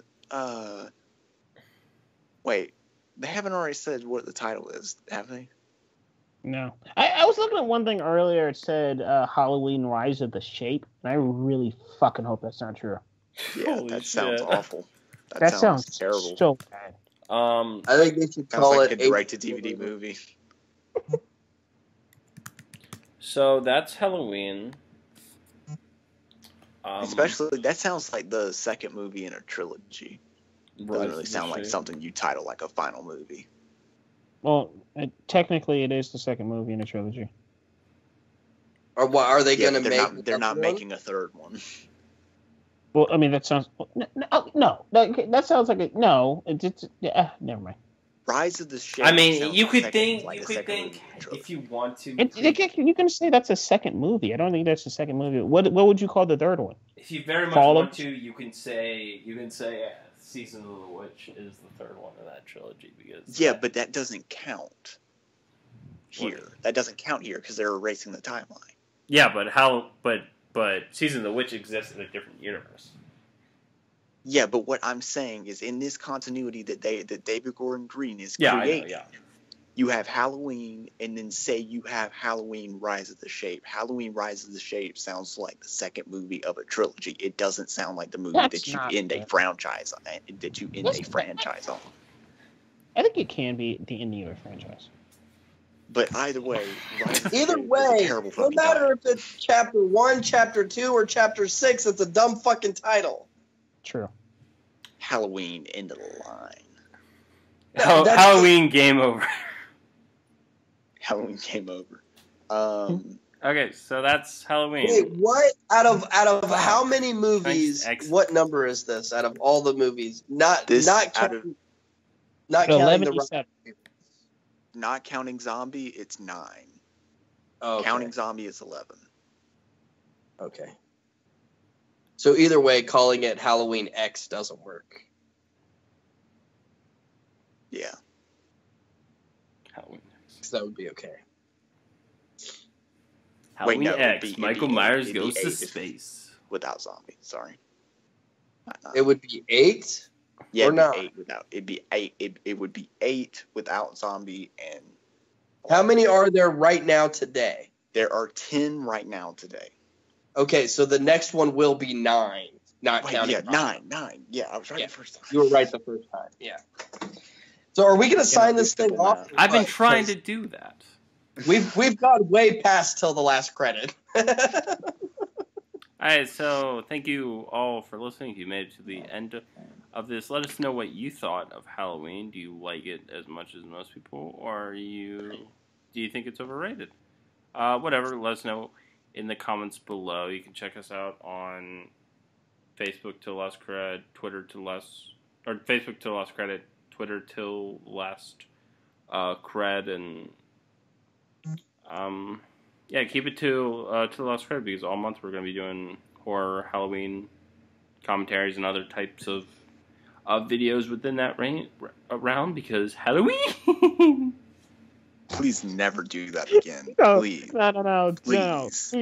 Wait, they haven't already said what the title is, have they? No. I was looking at one thing earlier. It said Halloween Rise of the Shape, and I really fucking hope that's not true. Yeah, that sounds awful. That sounds terrible. So bad. I think they should call it a direct-to-DVD movie. So that's Halloween. Especially, that sounds like the second movie in a trilogy. Doesn't really sound like something you title like a final movie. Well, technically, it is the second movie in a trilogy. Or what are they going to make? They're not making a third one. Well, I mean, that sounds no. That sounds like no. Never mind. Rise of the Shape. I mean, sounds you like could second- think, like you a could second think movie in the trilogy. if you want to. You can say that's a second movie. I don't think that's a second movie. What would you call the third one? If you very much Fall want of- to, you can say Season of the Witch is the third one of that trilogy because Yeah, but that doesn't count here. That doesn't count here because they're erasing the timeline. yeah, but Season of the Witch exists in a different universe. Yeah, but what I'm saying is in this continuity that David Gordon Green is Yeah, creating, I know, yeah. you have Halloween, and then say you have Halloween Rise of the Shape. Halloween Rise of the Shape sounds like the second movie of a trilogy. It doesn't sound like the movie That's that you not end a fair. franchise on. That you end a franchise on. I think it can be the ending of a franchise. But either way, Rise of the Either Shape is a way, terrible no fucking matter title. if it's chapter 1, chapter 2, or chapter 6, it's a dumb fucking title. True. Halloween End of the Line. That's Halloween Game Over. Halloween Game Over. Okay, so that's Halloween. Wait, what? Out of how many movies? Thanks, X. What number is this? Out of all the movies, not This counting the 11 rest. seven. Not counting Zombie, it's 9. Oh, okay. Counting Zombie is 11. Okay. So either way, calling it Halloween X doesn't work. Yeah. Halloween. So that would be okay. Halloween no, it'd X. be- it'd Michael be eight. Myers It'd be goes to 8 if- space. Without Zombie, sorry. Not 9. It would be 8 Yeah, or it'd be not. 8 without. It'd be 8. It would be 8 without Zombie, and How many are there right now today? there are 10 right now today. Okay, so the next one will be 9, not Wait, counting. yeah, Rocky. 9. Yeah, I was right Yeah. the first time. You were right the first time. Yeah. So are we going to sign this thing double off? math. I've been What? trying to do that. We've gone way past Till the Last Credit. Alright, so thank you all for listening. If you made it to the end of this, let us know what you thought of Halloween. Do you like it as much as most people, or do you think it's overrated? Whatever, let us know in the comments below. You can check us out on Facebook Till Last Credit, Facebook Till Last Credit, Twitter Till Last Cred, and yeah, keep it to the Last Credit because all month we're going to be doing horror, Halloween commentaries, and other types of videos within that round because Halloween. Please never do that again. No, Please. no. Please.